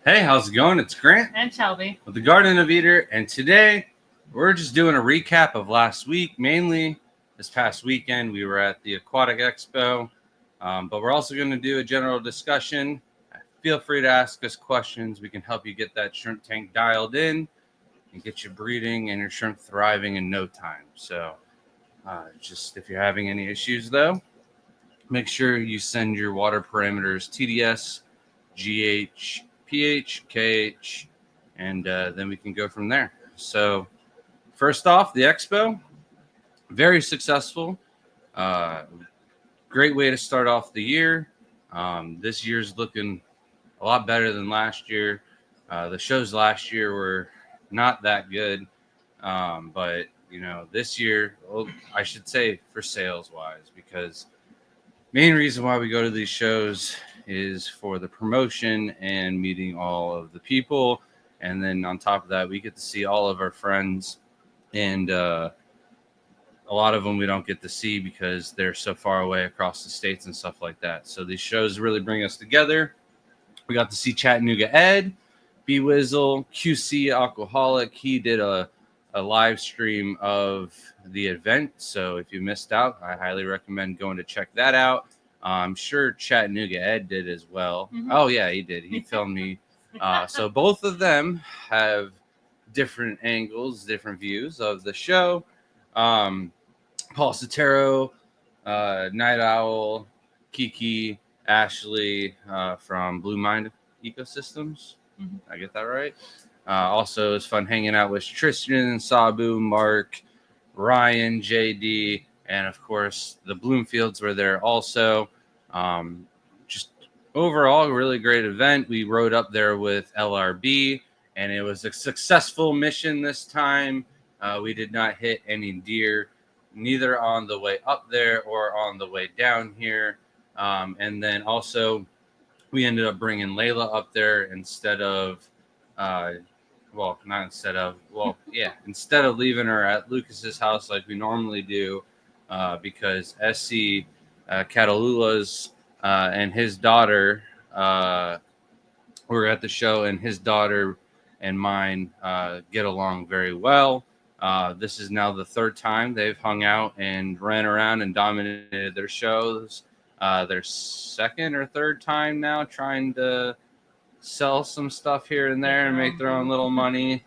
Hey, how's it going? It's Grant And Shelby. with the Garden of Eater, and today we're just doing a recap of last week. Mainly, this past weekend we were at the Aquatic Expo, but we're also going to do a general discussion. Feel free to ask us questions. We can help you get that shrimp tank dialed in and get you breeding and your shrimp thriving in no time. So, just if you're having any issues though, make sure you send your water parameters TDS, GH, pH, KH, and then we can go from there. So, first off, the expo, very successful. Uh, Great way to start off the year. This year's looking a lot better than last year. The shows last year were not that good, but this year, well, I should say for sales wise, because main reason why we go to these shows is for the promotion and meeting all of the people, and then on top of that we get to see all of our friends, and a lot of them we don't get to see because they're so far away across the states and stuff like that. So these shows really bring us together. We got to see Chattanooga Ed, B Wizzle, QC Alcoholic. He did a live stream of the event. So if you missed out, I highly recommend going to check that out. I'm sure Chattanooga Ed did as well. Mm-hmm. Oh, yeah, he did. He filmed me. So both of them have different angles, different views of the show. Paul Sotero, Night Owl, Kiki, Ashley from Blue Mind Ecosystems. Mm-hmm. I get that right. Also, it's fun hanging out with Tristan, Sabu, Mark, Ryan, JD, and of course the Bloomfields were there also. Just overall, a really great event. We rode up there with LRB, and it was a successful mission this time. We did not hit any deer, neither on the way up there or on the way down here. And then also, we ended up bringing Layla up there instead of, instead of leaving her at Lucas's house like we normally do, because SC Catalula's and his daughter were at the show, and his daughter and mine get along very well. This is now the third time they've hung out and ran around and dominated their shows. Their second or third time now trying to sell some stuff here and there and make their own little money.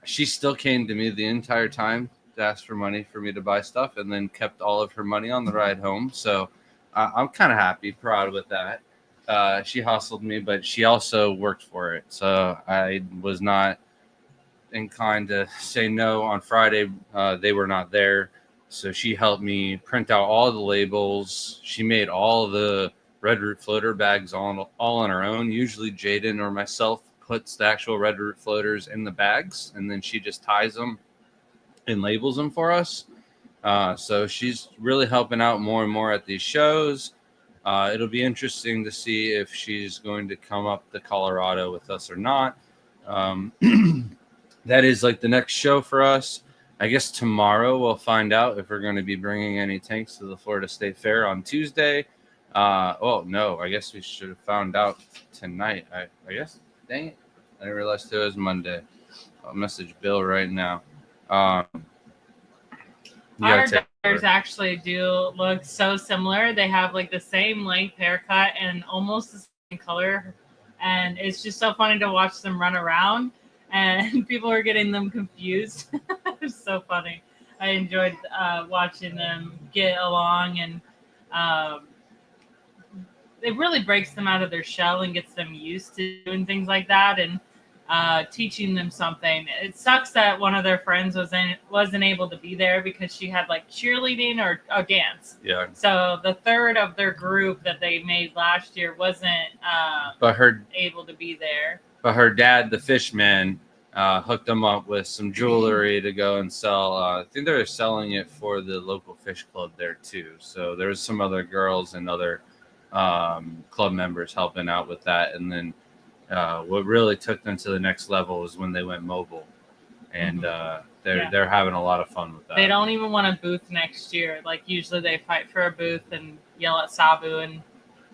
She still came to me the entire time to ask for money for me to buy stuff, and then kept all of her money on the ride home. So I'm kind of happy, proud with that. She hustled me, but she also worked for it. So I was not inclined to say no. On Friday, they were not there. So she helped me print out all the labels. She made all the red root floater bags all on her own. Usually Jaden or myself puts the actual red root floaters in the bags, and then she just ties them and labels them for us. So she's really helping out more and more at these shows. It'll be interesting to see if she's going to come up to Colorado with us or not. That is like the next show for us. I guess tomorrow we'll find out if we're going to be bringing any tanks to the Florida State Fair on Tuesday. No, I guess we should have found out tonight. I guess, dang it. I didn't realize it was Monday. I'll message Bill right now. Our daughters actually do look so similar. They have like the same length haircut and almost the same color. And it's just so funny to watch them run around. And people are getting them confused. It's so funny. I enjoyed watching them get along, and it really breaks them out of their shell and gets them used to doing things like that, and teaching them something. It sucks that one of their friends wasn't able to be there because she had like cheerleading or a dance. Yeah. So the third of their group that they made last year wasn't able to be there. But her dad, the fishman, hooked them up with some jewelry to go and sell. I think they're selling it for the local fish club there too. So there's some other girls and other club members helping out with that. And then what really took them to the next level was when they went mobile. And they're having a lot of fun with that. They don't even want a booth next year. Like usually they fight for a booth and yell at Sabu and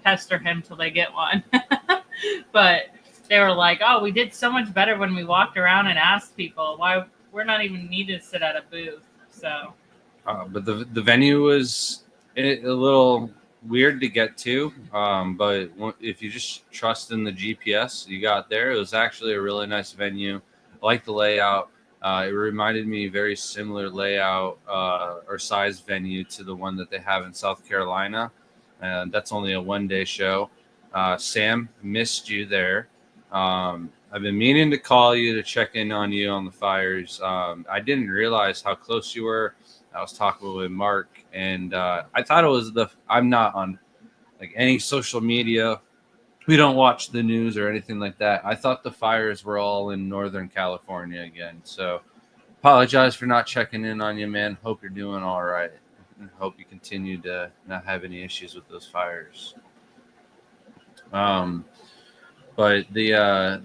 pester him till they get one. But they were like, "Oh, we did so much better when we walked around and asked people why we're not even needed to sit at a booth." So, But the venue was a little weird to get to. But if you just trust in the GPS you got there, it was actually a really nice venue. I like the layout. It reminded me very similar layout or size venue to the one that they have in South Carolina. And that's only a 1 day show. Sam, missed you there. I've been meaning to call you to check in on you on the fires. I didn't realize how close you were. I was talking with Mark, and I thought it was I'm not on like any social media. We don't watch the news or anything like that. I thought the fires were all in Northern California again. So apologize for not checking in on you, man. Hope you're doing all right. And hope you continue to not have any issues with those fires. But the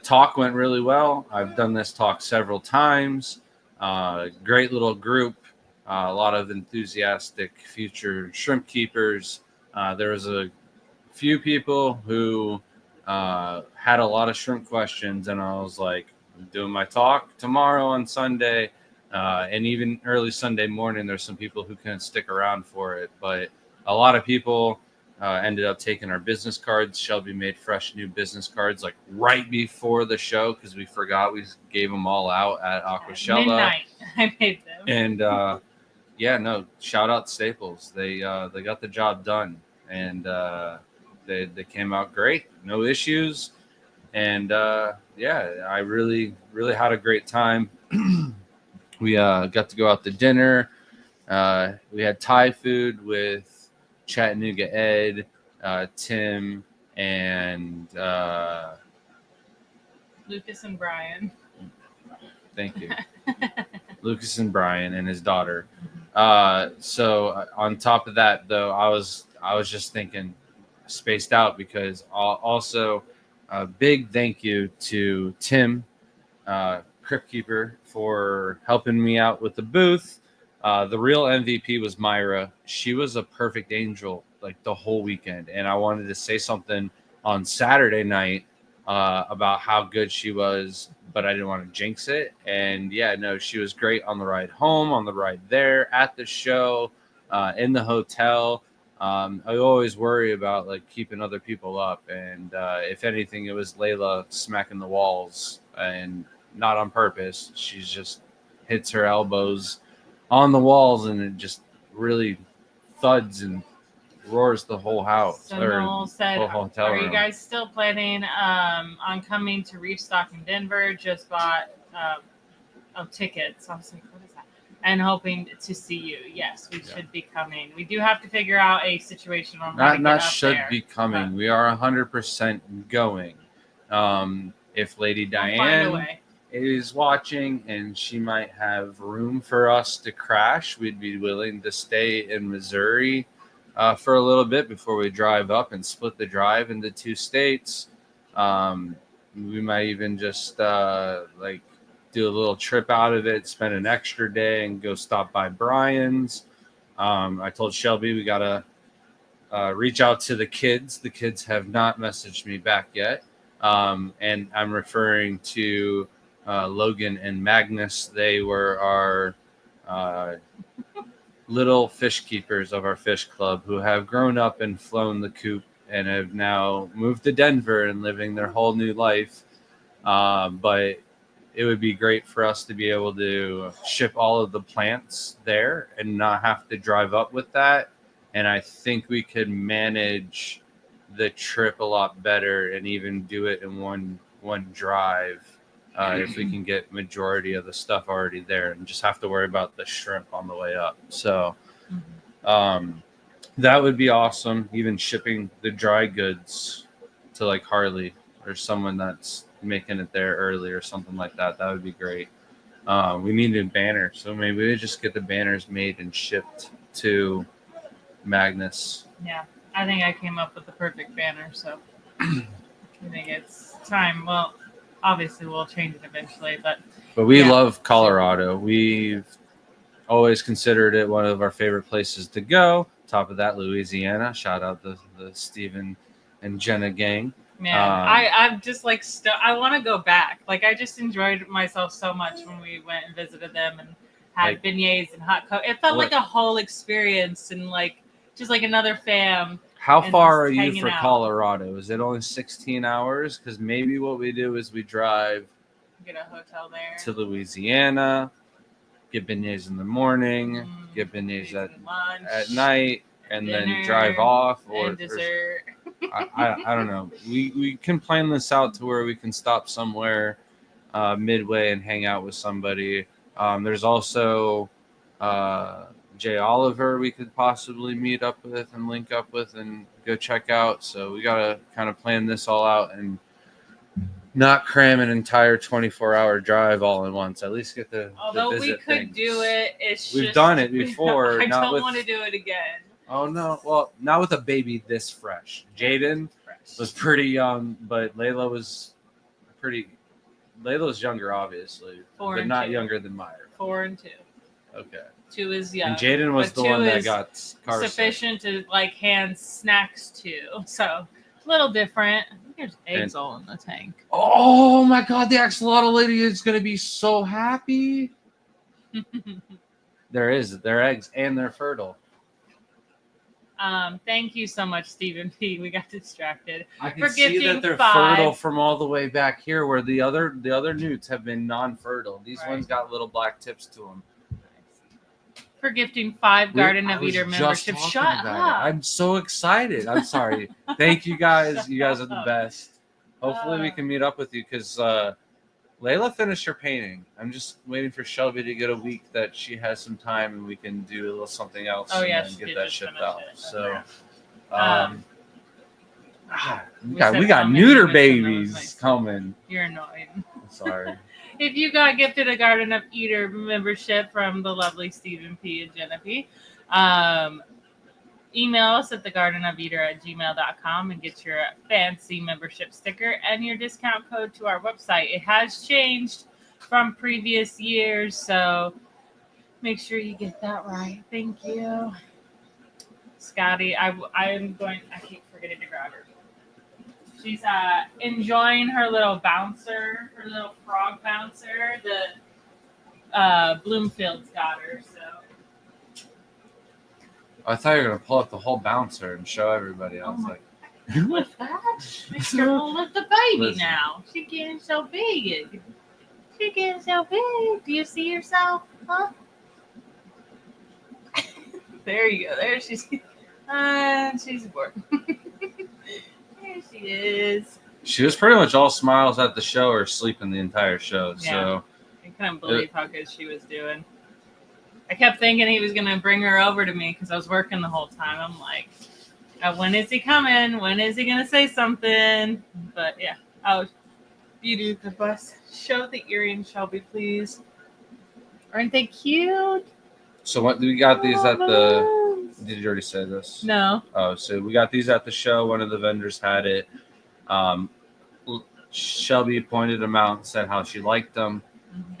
talk went really well. I've done this talk several times. Great little group. A lot of enthusiastic future shrimp keepers. There was a few people who had a lot of shrimp questions, and I was like, I'm doing my talk tomorrow on Sunday, and even early Sunday morning. There's some people who couldn't stick around for it, but a lot of people ended up taking our business cards. Shelby made fresh new business cards like right before the show because we forgot we gave them all out at Aquashella. midnight, I made them. And yeah, no, shout out Staples. They got the job done, and they came out great, no issues, and yeah, I really had a great time. We got to go out to dinner. We had Thai food with Chattanooga Ed, Tim, and Lucas and Brian. Thank you. Lucas and Brian and his daughter. So on top of that, though, I was just thinking, spaced out, because also a big thank you to Tim, Crypt Keeper, for helping me out with the booth. The real MVP was Myra. She was a perfect angel like the whole weekend, and I wanted to say something on Saturday night about how good she was, but I didn't want to jinx it. And yeah, no, she was great on the ride home, on the ride there, at the show, in the hotel. I always worry about like keeping other people up, and if anything, it was Layla smacking the walls, and not on purpose. She's just hits her elbows on the walls, and it just really thuds and roars the whole house. So Noel said, whole hotel "Are you room. guys still planning on coming to Reef Stock in Denver? Just bought tickets." I was like, "What is that?" And hoping to see you. Yes, we should be coming. We do have to figure out a situation on how to get Not up should there, be coming. but We are 100% going. If Lady we'll find a Diane way. is watching and she might have room for us to crash, we'd be willing to stay in Missouri for a little bit before we drive up and split the drive into 2 states. We might even just like do a little trip out of it, spend an extra day, and go stop by Brian's. I told Shelby we gotta reach out to the kids. The kids have not messaged me back yet, and I'm referring to Logan and Magnus. They were our little fish keepers of our fish club who have grown up and flown the coop and have now moved to Denver and living their whole new life. But it would be great for us to be able to ship all of the plants there and not have to drive up with that. And I think we could manage the trip a lot better and even do it in one drive if we can get majority of the stuff already there and just have to worry about the shrimp on the way up. So that would be awesome. Even shipping the dry goods to like Harley or someone that's making it there early or something like that. That would be great. We need a banner, so maybe we just get the banners made and shipped to Magnus. Yeah, I think I came up with the perfect banner, so I think it's time. Well, obviously we'll change it eventually, but we love Colorado. We've always considered it one of our favorite places to go. Top of that, Louisiana. Shout out the Stephen and Jenna gang. Man, I'm just like I want to go back. Like I just enjoyed myself so much when we went and visited them and had Like, beignets and hot cocoa. It felt like a whole experience and like just like another fam. How and far are just you hanging for out. Colorado? Is it only 16 hours? Because maybe what we do is we drive Get a hotel there. to Louisiana, get beignets in the morning, get beignets lunch, at night, and dinner, then drive off. and dessert. I don't know. We can plan this out to where we can stop somewhere midway and hang out with somebody. There's also Jay Oliver we could possibly meet up with and link up with and go check out. So we got to kind of plan this all out and not cram an entire 24-hour drive all at once. At least get the Although the we visit could things. do it, We've done it before. I not don't with, want to do it again. Oh no! Well, not with a baby this fresh. Jaden was pretty young, but Layla was pretty. Layla's younger, obviously, 4 but and not 2. younger than Meyer. 4 and 2. Okay. 2 is young. And Jaden was but the one 2 that is got car sufficient to like hand snacks to. So a little different. I think there's eggs all in the tank. Oh my God! The axolotl lady is gonna be so happy. They're eggs and they're fertile. Thank you so much, Stephen P. We got distracted. I can for see gifting that they're 5. fertile from all the way back here, where the other newts have been non-fertile. These Right. ones got little black tips to them. For gifting 5 Garden of Eater memberships. Shut up! I'm so excited. I'm sorry. Thank you guys. You guys are the best. Hopefully we can meet up with you because Layla finished her painting. I'm just waiting for Shelby to get a week that she has some time and we can do a little something else Oh yeah, and she get did that just shipped finish out. it. So we said got coming, neuter we said that was babies nice. coming. You're annoying. Sorry. If you got gifted a Garden of Eater membership from the lovely Stephen P. and Jenna P., email us at thegardenofeater@gmail.com and get your fancy membership sticker and your discount code to our website. It has changed from previous years, so make sure you get that right. Thank you. Scotty, I keep forgetting to grab her. She's enjoying her little bouncer, her little frog bouncer. The Bloomfield's got her, so. I thought you were gonna pull up the whole bouncer and show everybody. I was like, Lift that? Mr. Will lift the baby Listen. now. She getting so big. She getting so big. Do you see yourself? Huh? There you go. There she's. She's bored. There she is. she was pretty much all smiles at the show or sleeping the entire show. Yeah. So I couldn't believe how good she was doing. I kept thinking he was going to bring her over to me because I was working the whole time. I'm like, when is he coming? When is he going to say something? But yeah. Oh, Beauty the bus. Show the earrings, Shelby, please. Aren't they cute? So what we got these at the? Did you already say this? No. Oh, so we got these at the show. One of the vendors had it. Shelby pointed them out and said how she liked them,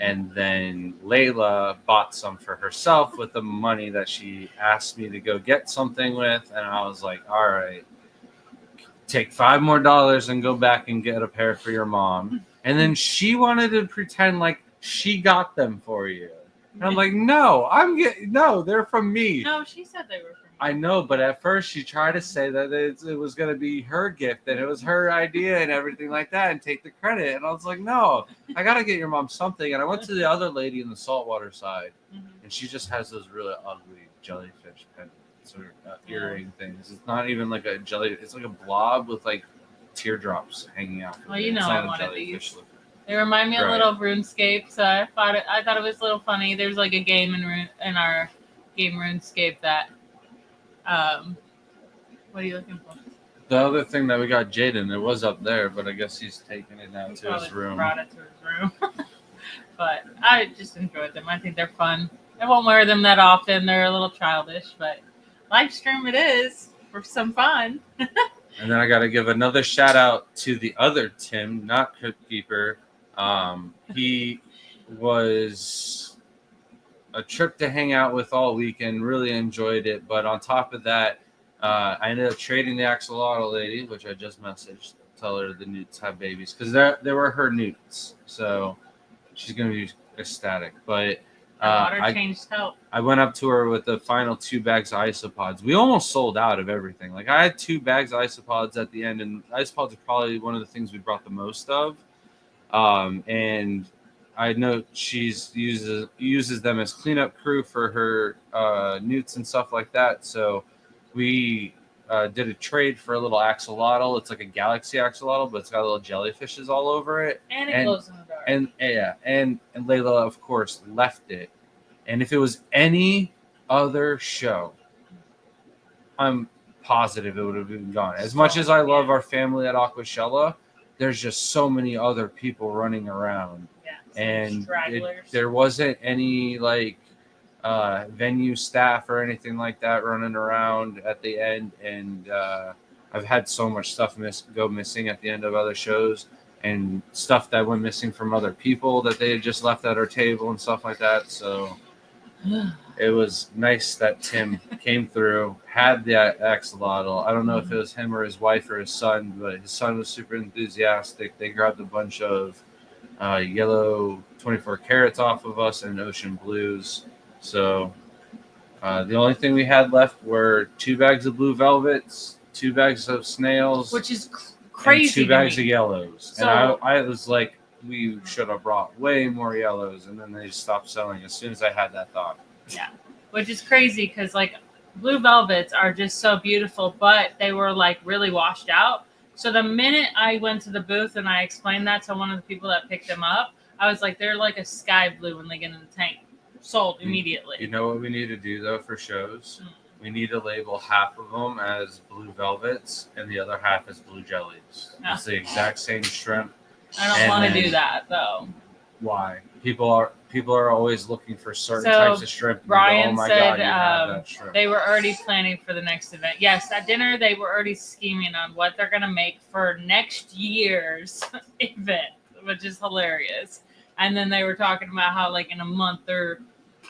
and then Layla bought some for herself with the money that she asked me to go get something with, and I was like, all right, take $5 more and go back and get a pair for your mom. And then she wanted to pretend like she got them for you. And I'm like, no, they're from me. No, she said they were from me. I know, but at first she tried to say that it was going to be her gift and it was her idea and everything like that and take the credit. And I was like, no, I got to get your mom something. And I went to the other lady in the saltwater side, and she just has those really ugly jellyfish pendants or earring things. It's not even like a jelly. It's like a blob with like teardrops hanging out. Well, you know, I wanted these. Look. They remind me a Right. little of RuneScape, so I thought it was a little funny. There's like a game in our game RuneScape that what are you looking for? The other thing that we got Jaden, it was up there, but I guess he's taking it now He to his room. Brought it to his room. But I just enjoyed them. I think they're fun. I won't wear them that often. They're a little childish, but live stream it is for some fun. And then I got to give another shout out to the other Tim, not Cookkeeper. He was a trip to hang out with all weekend. Really enjoyed it. But on top of that, I ended up trading the axolotl lady, which I just messaged. tell her the newts have babies because they were her newts. So she's gonna be ecstatic. But Water changed help. I went up to her with the final 2 bags of isopods. We almost sold out of everything. Like I had 2 bags of isopods at the end, and isopods are probably one of the things we brought the most of. And I know she's uses them as cleanup crew for her newts and stuff like that. So we did a trade for a little axolotl. It's like a galaxy axolotl, but it's got little jellyfishes all over it. And it glows in the dark. And yeah, and Layla, of course, left it. And if it was any other show, I'm positive it would have been gone. As much as I love our family at Aquashella, there's just so many other people running around. Yeah, And stragglers. there wasn't any like venue staff or anything like that running around at the end. And I've had so much stuff go missing at the end of other shows, and stuff that went missing from other people that they had just left at our table and stuff like that. So it was nice that Tim came through, had the axolotl. I don't know if it was him or his wife or his son, but his son was super enthusiastic. They grabbed a bunch of yellow 24 carats off of us and ocean blues. So the only thing we had left were 2 bags of blue velvets, 2 bags of snails, which is crazy. And 2 bags of yellows. So, and I was like, we should have brought way more yellows, and then they stopped selling as soon as I had that thought. Yeah, which is crazy because like blue velvets are just so beautiful, but they were like really washed out. So the minute I went to the booth and I explained that to one of the people that picked them up, I was like, they're like a sky blue when they get in the tank. Sold immediately. You know what we need to do though for shows? We need to label half of them as blue velvets and the other half as blue jellies. No. It's the exact same shrimp. I don't want to do that though. Why? People are always looking for certain So, types of shrimp. Brian oh my said God, you have that shrimp. they were already planning for the next event. Yes, at dinner they were already scheming on what they're gonna make for next year's event, which is hilarious. And then they were talking about how like in a month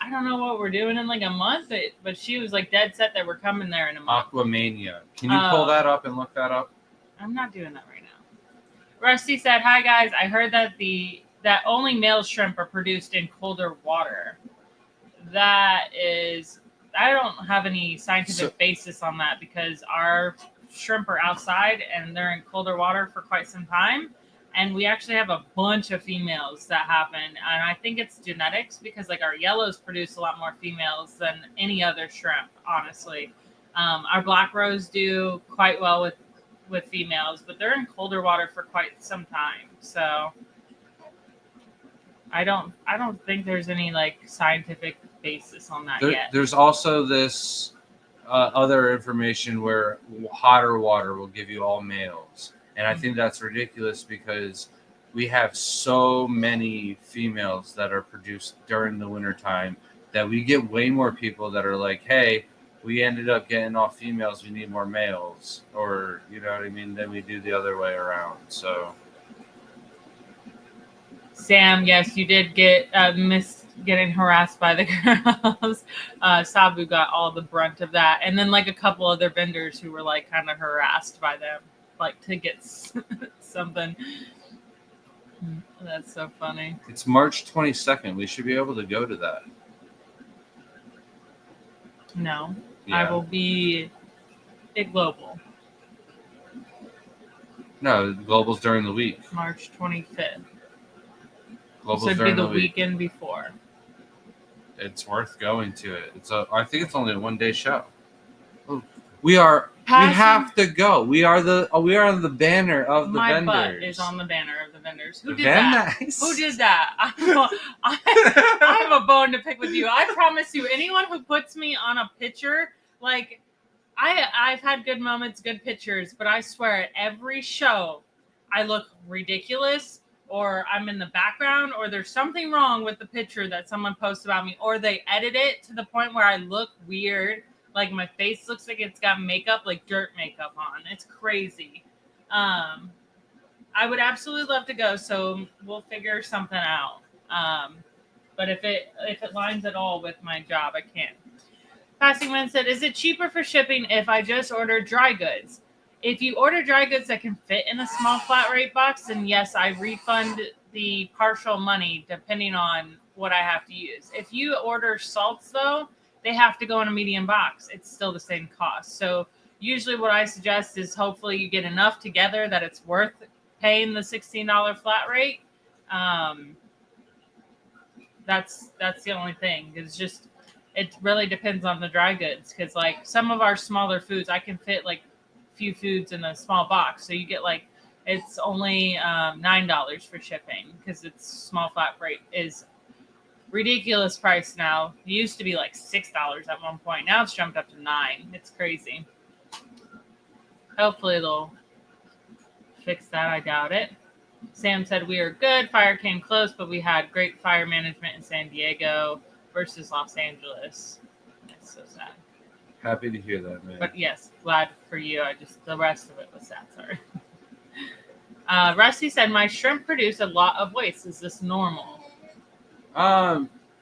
I don't know what we're doing in like a month, but she was like dead set that we're coming there in a month. Aquamania. Can you pull that up and look that up? I'm not doing that right now. Rusty said, "Hi guys, I heard that that only male shrimp are produced in colder water. That is, I don't have any scientific basis on that because our shrimp are outside and they're in colder water for quite some time. And we actually have a bunch of females that happen. And I think it's genetics because like our yellows produce a lot more females than any other shrimp, honestly. Our black rose do quite well with females, but they're in colder water for quite some time. So I don't think there's any like scientific basis on that yet. There's also this other information where hotter water will give you all males. And I think that's ridiculous because we have so many females that are produced during the wintertime that we get way more people that are like, hey, we ended up getting all females, we need more males. Or, you know what I mean? Then we do the other way around. So, Sam, yes, you did get miss getting harassed by the girls. Sabu got all the brunt of that. And then like a couple other vendors who were like kind of harassed by them. Like to get something. That's so funny. It's March 22nd. We should be able to go to that. No, yeah. I will be at Global. No, Global's during the week. March 25th. Global's so it'd during be the week. Weekend before. It's worth going to it. I think it's only a 1-day show. We have to go. We are on the banner of the vendors. My butt is on the banner of the vendors. Who did Very that? nice. Who did that? I have a bone to pick with you. I promise you, anyone who puts me on a picture, like I've had good moments, good pictures, but I swear at every show I look ridiculous or I'm in the background or there's something wrong with the picture that someone posts about me or they edit it to the point where I look weird. Like my face looks like it's got makeup, like dirt makeup on. It's crazy. I would absolutely love to go, so we'll figure something out. But if it lines at all with my job, I can't. Passing Man said, "Is it cheaper for shipping if I just order dry goods? If you order dry goods that can fit in a small flat rate box, then yes, I refund the partial money depending on what I have to use. If you order salts, though, they have to go in a medium box. It's still the same cost. So usually what I suggest is hopefully you get enough together that it's worth paying the $16 flat rate. That's the only thing. It's just, it really depends on the dry goods, because like some of our smaller foods, I can fit like few foods in a small box, so you get like, it's only $9 for shipping, because it's small flat rate is ridiculous price now. It used to be like $6 at one point. Now it's jumped up to $9. It's crazy. Hopefully they'll fix that. I doubt it. Sam said we are good. Fire came close, but we had great fire management in San Diego versus Los Angeles. That's so sad. Happy to hear that, man. But yes, glad for you. The rest of it was sad. Sorry. Rusty said, my shrimp produce a lot of waste. Is this normal?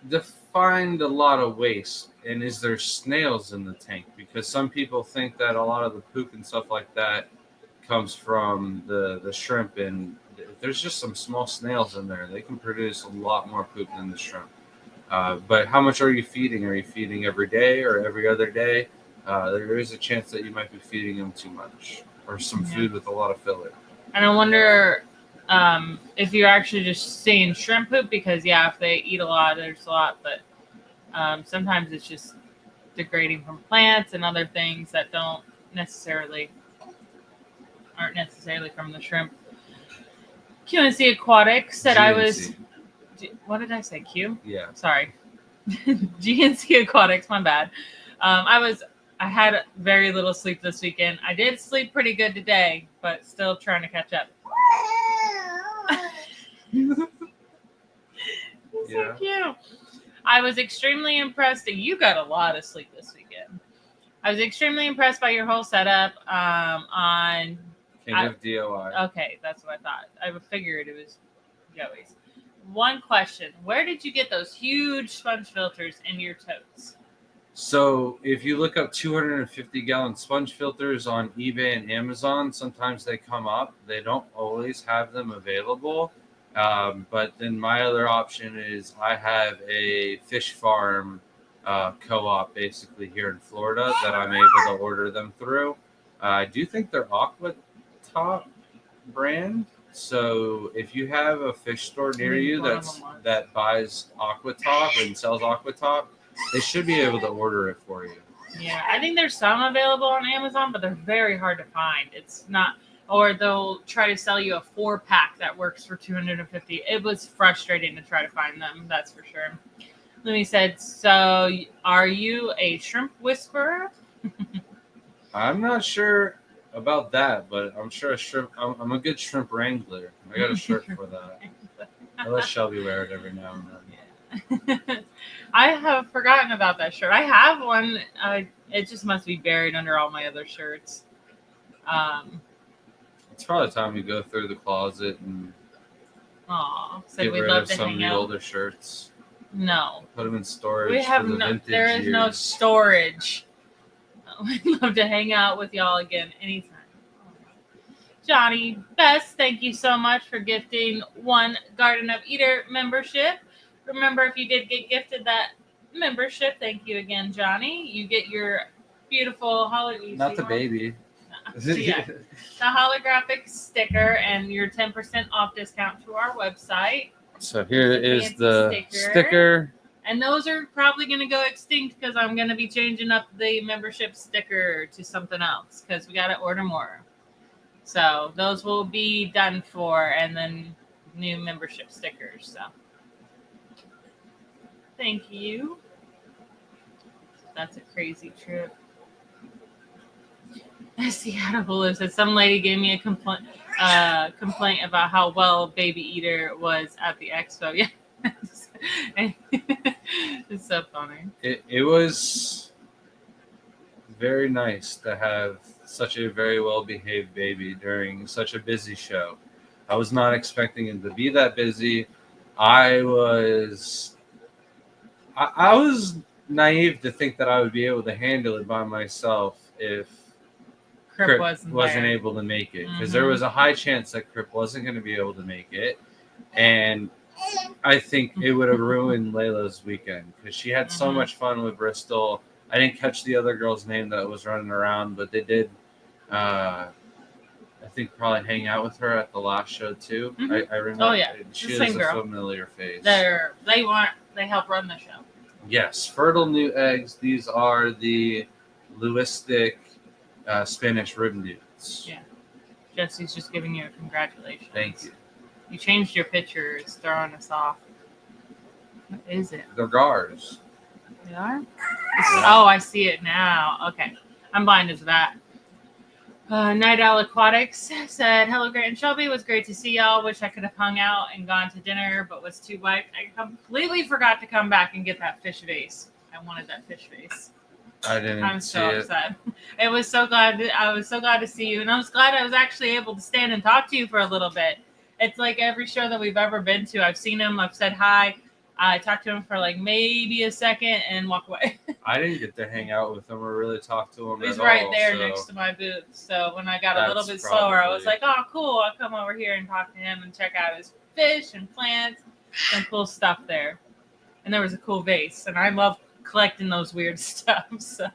Defined a lot of waste. And is there snails in the tank? Because some people think that a lot of the poop and stuff like that comes from the shrimp, and there's just some small snails in there. They can produce a lot more poop than the shrimp. But how much are you feeding? Are you feeding every day or every other day? There is a chance that you might be feeding them too much, or some food with a lot of filler. And I wonder if you're actually just seeing shrimp poop, because if they eat a lot, there's a lot, but sometimes it's just degrading from plants and other things that aren't necessarily from the shrimp. QNC Aquatic said GNC. what did I say? Q? Yeah. Sorry. GNC Aquatics, my bad. I had very little sleep this weekend. I did sleep pretty good today, but still trying to catch up. So cute. I was extremely impressed that you got a lot of sleep this weekend. I was extremely impressed by your whole setup on King of DOI. Okay, that's what I thought. I figured it was Joey's. One question: where did you get those huge sponge filters in your totes? So if you look up 250-gallon sponge filters on eBay and Amazon, sometimes they come up. They don't always have them available. But then my other option is I have a fish farm co-op basically here in Florida that I'm able to order them through. I do think they're Aquatop brand. So if you have a fish store near you that buys Aquatop and sells Aquatop, they should be able to order it for you. Yeah, I think there's some available on Amazon, but they're very hard to find. It's not, or they'll try to sell you a 4-pack that works for $250. It was frustrating to try to find them, that's for sure. Louis said, so are you a shrimp whisperer? I'm not sure about that, but I'm sure I'm a good shrimp wrangler. I got a shirt for that. I let Shelby wear it every now and then. I have forgotten about that shirt. I have one. It just must be buried under all my other shirts. It's probably time we go through the closet and get rid love of to some of hang the out. older shirts. No, Put them in storage. we have for the vintage there is years. no storage. We'd love to hang out with y'all again anytime. Johnny Best, thank you so much for gifting 1 Garden of Eater membership. Remember, if you did get gifted that membership, thank you again, Johnny. You get your beautiful holiday. Not the baby. The holographic sticker and your 10% off discount to our website. So here is the sticker. And those are probably going to go extinct because I'm going to be changing up the membership sticker to something else because we got to order more. So those will be done for, and then new membership stickers. So thank you. That's a crazy trip. Seattle Blue said some lady gave me a complaint about how well Baby Eater was at the expo. Yeah. It's so funny. It was very nice to have such a very well-behaved baby during such a busy show. I was not expecting it to be that busy. I was naive to think that I would be able to handle it by myself if Crip wasn't there. able to make it because there was a high chance that Crip wasn't going to be able to make it, and I think it would have ruined Layla's weekend because she had so much fun with Bristol. I didn't catch the other girl's name that was running around, but they did. I think probably hang out with her at the last show too. I remember. Oh yeah, she is a familiar face. They help run the show. Yes, fertile new eggs. These are the Lewistic Spanish rib newts. Yeah, Jesse's just giving you a congratulations. Thank you. You changed your picture. It's throwing us off. What is it? They're gars. They are? Oh, I see it now. Okay. I'm blind as that. Night Owl Aquatics said, hello, Grant and Shelby. It was great to see y'all. Wish I could have hung out and gone to dinner, but was too wiped. I completely forgot to come back and get that fish vase. I wanted that fish vase. I'm so upset. I was so glad to see you, and I was glad I was actually able to stand and talk to you for a little bit. It's like every show that we've ever been to, I've seen him, I've said hi, I talked to him for like maybe a second and walk away. I didn't get to hang out with him or really talk to him. He was right there next to my booth. So when I got a little bit slower, I was like, oh, cool. I'll come over here and talk to him and check out his fish and plants and cool stuff there. And there was a cool vase. And I love collecting those weird stuff. So,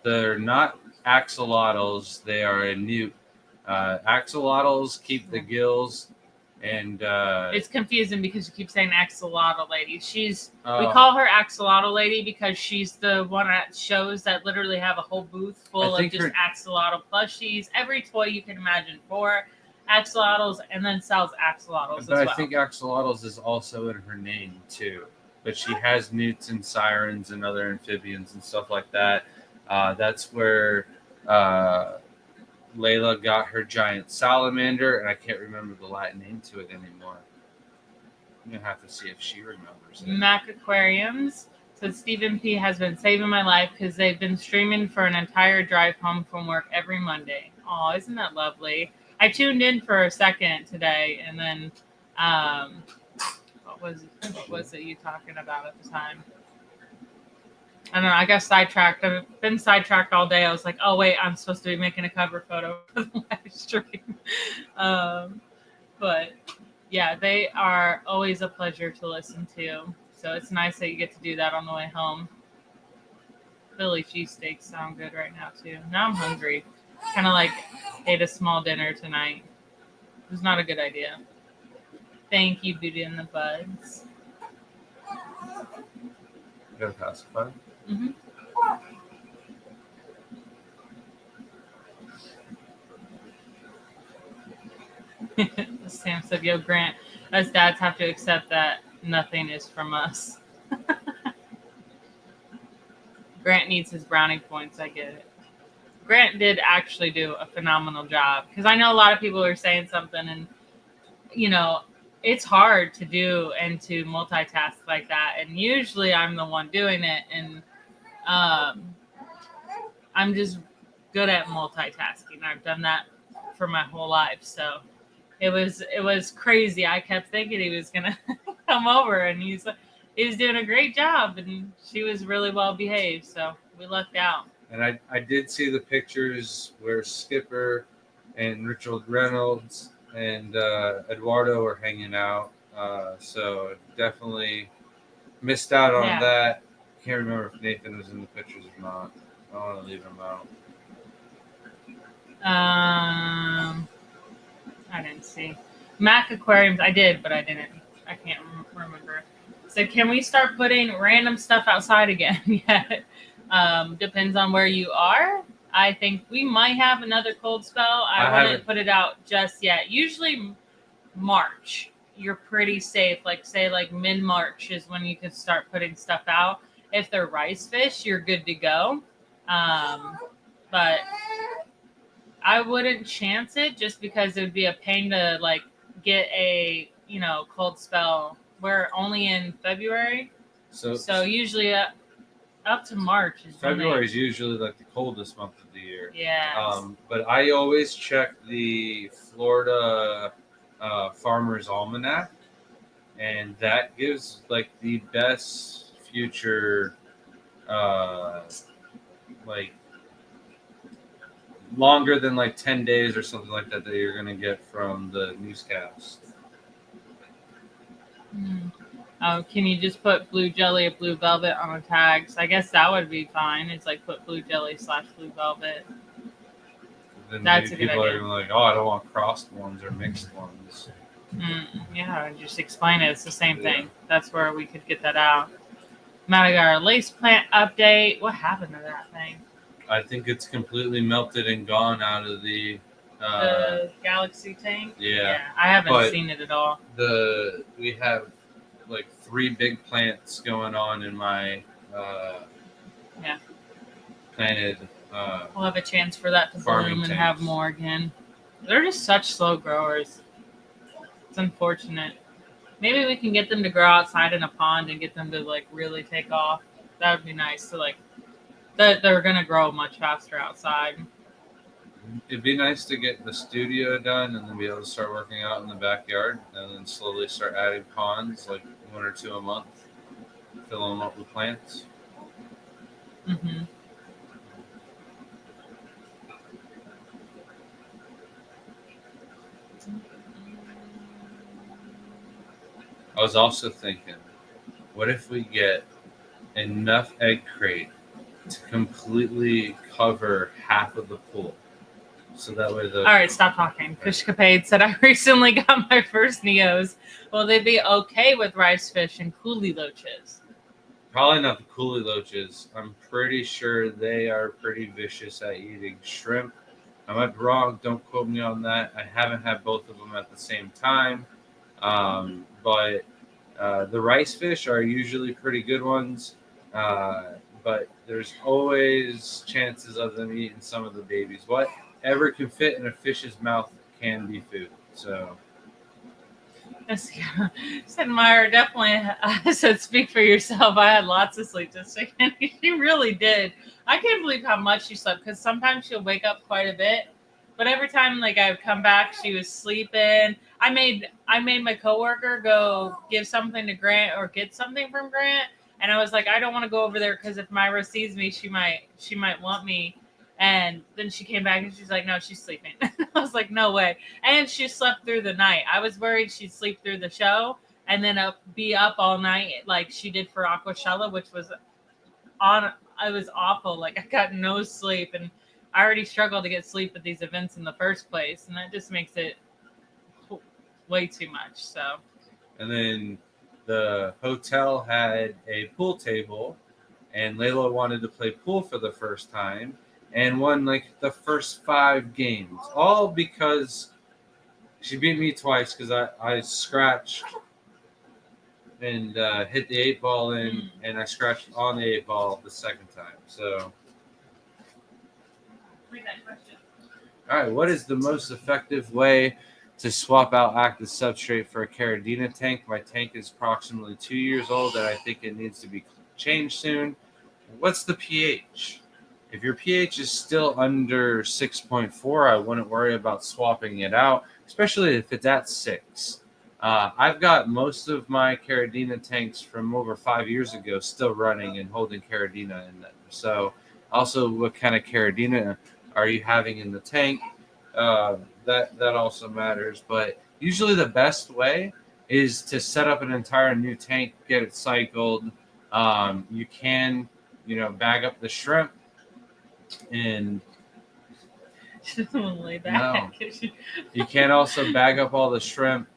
they're not axolotls. They are a newt. Axolotls keep the gills, and it's confusing because you keep saying axolotl lady. We call her axolotl lady because she's the one at shows that literally have a whole booth full of just axolotl plushies, every toy you can imagine for axolotls, and then sells axolotls as well. I think axolotls is also in her name too. But she has newts and sirens and other amphibians and stuff like that. That's where Layla got her giant salamander, and I can't remember the Latin name to it anymore. I'm going to have to see if she remembers it. Mac Aquariums said Stephen P. has been saving my life because they've been streaming for an entire drive home from work every Monday. Oh, isn't that lovely? I tuned in for a second today, and then what was it you talking about at the time? I don't know. I got sidetracked. I've been sidetracked all day. I was like, oh, wait, I'm supposed to be making a cover photo for the live stream. But, yeah, they are always a pleasure to listen to. So it's nice that you get to do that on the way home. Philly cheesesteaks sound good right now, too. Now I'm hungry. Kind of like ate a small dinner tonight. It was not a good idea. Thank you, Beauty and the Buds. You got a pacifier? Mm-hmm. Sam said, yo, Grant, us dads have to accept that nothing is from us. Grant needs his brownie points. I get it. Grant did actually do a phenomenal job because I know a lot of people are saying something, and, you know, it's hard to do and to multitask like that. And usually I'm the one doing it, and I'm just good at multitasking. I've done that for my whole life. So it was crazy. I kept thinking he was going to come over, and he was doing a great job, and she was really well behaved. So we lucked out. And I did see the pictures where Skipper and Richard Reynolds and Eduardo were hanging out. So definitely missed out on that. Can't remember if Nathan was in the pictures or not. I don't want to leave him out. I didn't see. Mac Aquariums, I did, but I didn't. I can't remember. So can we start putting random stuff outside again yet? Depends on where you are. I think we might have another cold spell. I wouldn't put it out just yet. Usually March, you're pretty safe. Like say like mid-March is when you can start putting stuff out. If they're rice fish, you're good to go. But I wouldn't chance it just because it would be a pain to like get a, you know, cold spell. We're only in February. So usually up to March. February is usually like the coldest month of the year. Yeah. But I always check the Florida Farmer's Almanac and that gives like the best future, like longer than like 10 days or something like that you're going to get from the newscast. Oh, can you just put blue jelly or blue velvet on the tags? I guess that would be fine. It's like put blue jelly / blue velvet. Then That's maybe a good people idea. are like, oh, I don't want crossed ones or mixed ones. Yeah, just explain it. It's the same Yeah. thing. That's where we could get that out. Madagascar lace plant update. What happened to that thing? I think it's completely melted and gone out of the. The galaxy tank? Yeah. I haven't But seen it at all. We have like 3 big plants going on in my Yeah. planted. We'll have a chance for that to Farming bloom and tanks. have more again. They're just such slow growers. It's unfortunate. Maybe we can get them to grow outside in a pond and get them to like really take off. That would be nice. So like they're gonna grow much faster outside. It'd be nice to get the studio done and then be able to start working out in the backyard and then slowly start adding ponds, like 1 or 2 a month, fill them up with plants. Mm-hmm. I was also thinking, what if we get enough egg crate to completely cover half of the pool? So that way the. All right, stop talking. Fishcapade said, I recently got my first Neos. Will they be okay with rice fish and coolie loaches? Probably not the coolie loaches. I'm pretty sure they are pretty vicious at eating shrimp. I might be wrong. Don't quote me on that. I haven't had both of them at the same time. But the rice fish are usually pretty good ones. But there's always chances of them eating some of the babies. Whatever can fit in a fish's mouth can be food. So. Yes, yeah. Said Meyer, definitely. I said, speak for yourself. I had lots of sleep this weekend. She really did. I can't believe how much she slept because sometimes she'll wake up quite a bit, but every time like I would come back, she was sleeping. I made my coworker go give something to Grant or get something from Grant, and I was like, I don't want to go over there because if Myra sees me, she might want me. And then she came back and she's like, no, she's sleeping. I was like, no way. And she slept through the night. I was worried she'd sleep through the show and then be up all night like she did for Aquashella, which was it was awful. Like I got no sleep and I already struggled to get sleep at these events in the first place. And that just makes it way too much. So. And then the hotel had a pool table and Layla wanted to play pool for the first time and won like the first 5 games, all because she beat me twice because I scratched and hit the 8 ball in, and I scratched on the 8 ball the second time. So, Read that question. all right, what is the most effective way to swap out active substrate for a Caridina tank? My tank is approximately 2 years old, and I think it needs to be changed soon. What's the pH? If your pH is still under 6.4, I wouldn't worry about swapping it out, especially if it's at 6. I've got most of my Caridina tanks from over 5 years ago still running and holding Caridina in them. So, also, what kind of Caridina are you having in the tank? That also matters. But usually, the best way is to set up an entire new tank, get it cycled. You can, bag up the shrimp. And She doesn't want to lay back. No. You can also bag up all the shrimp,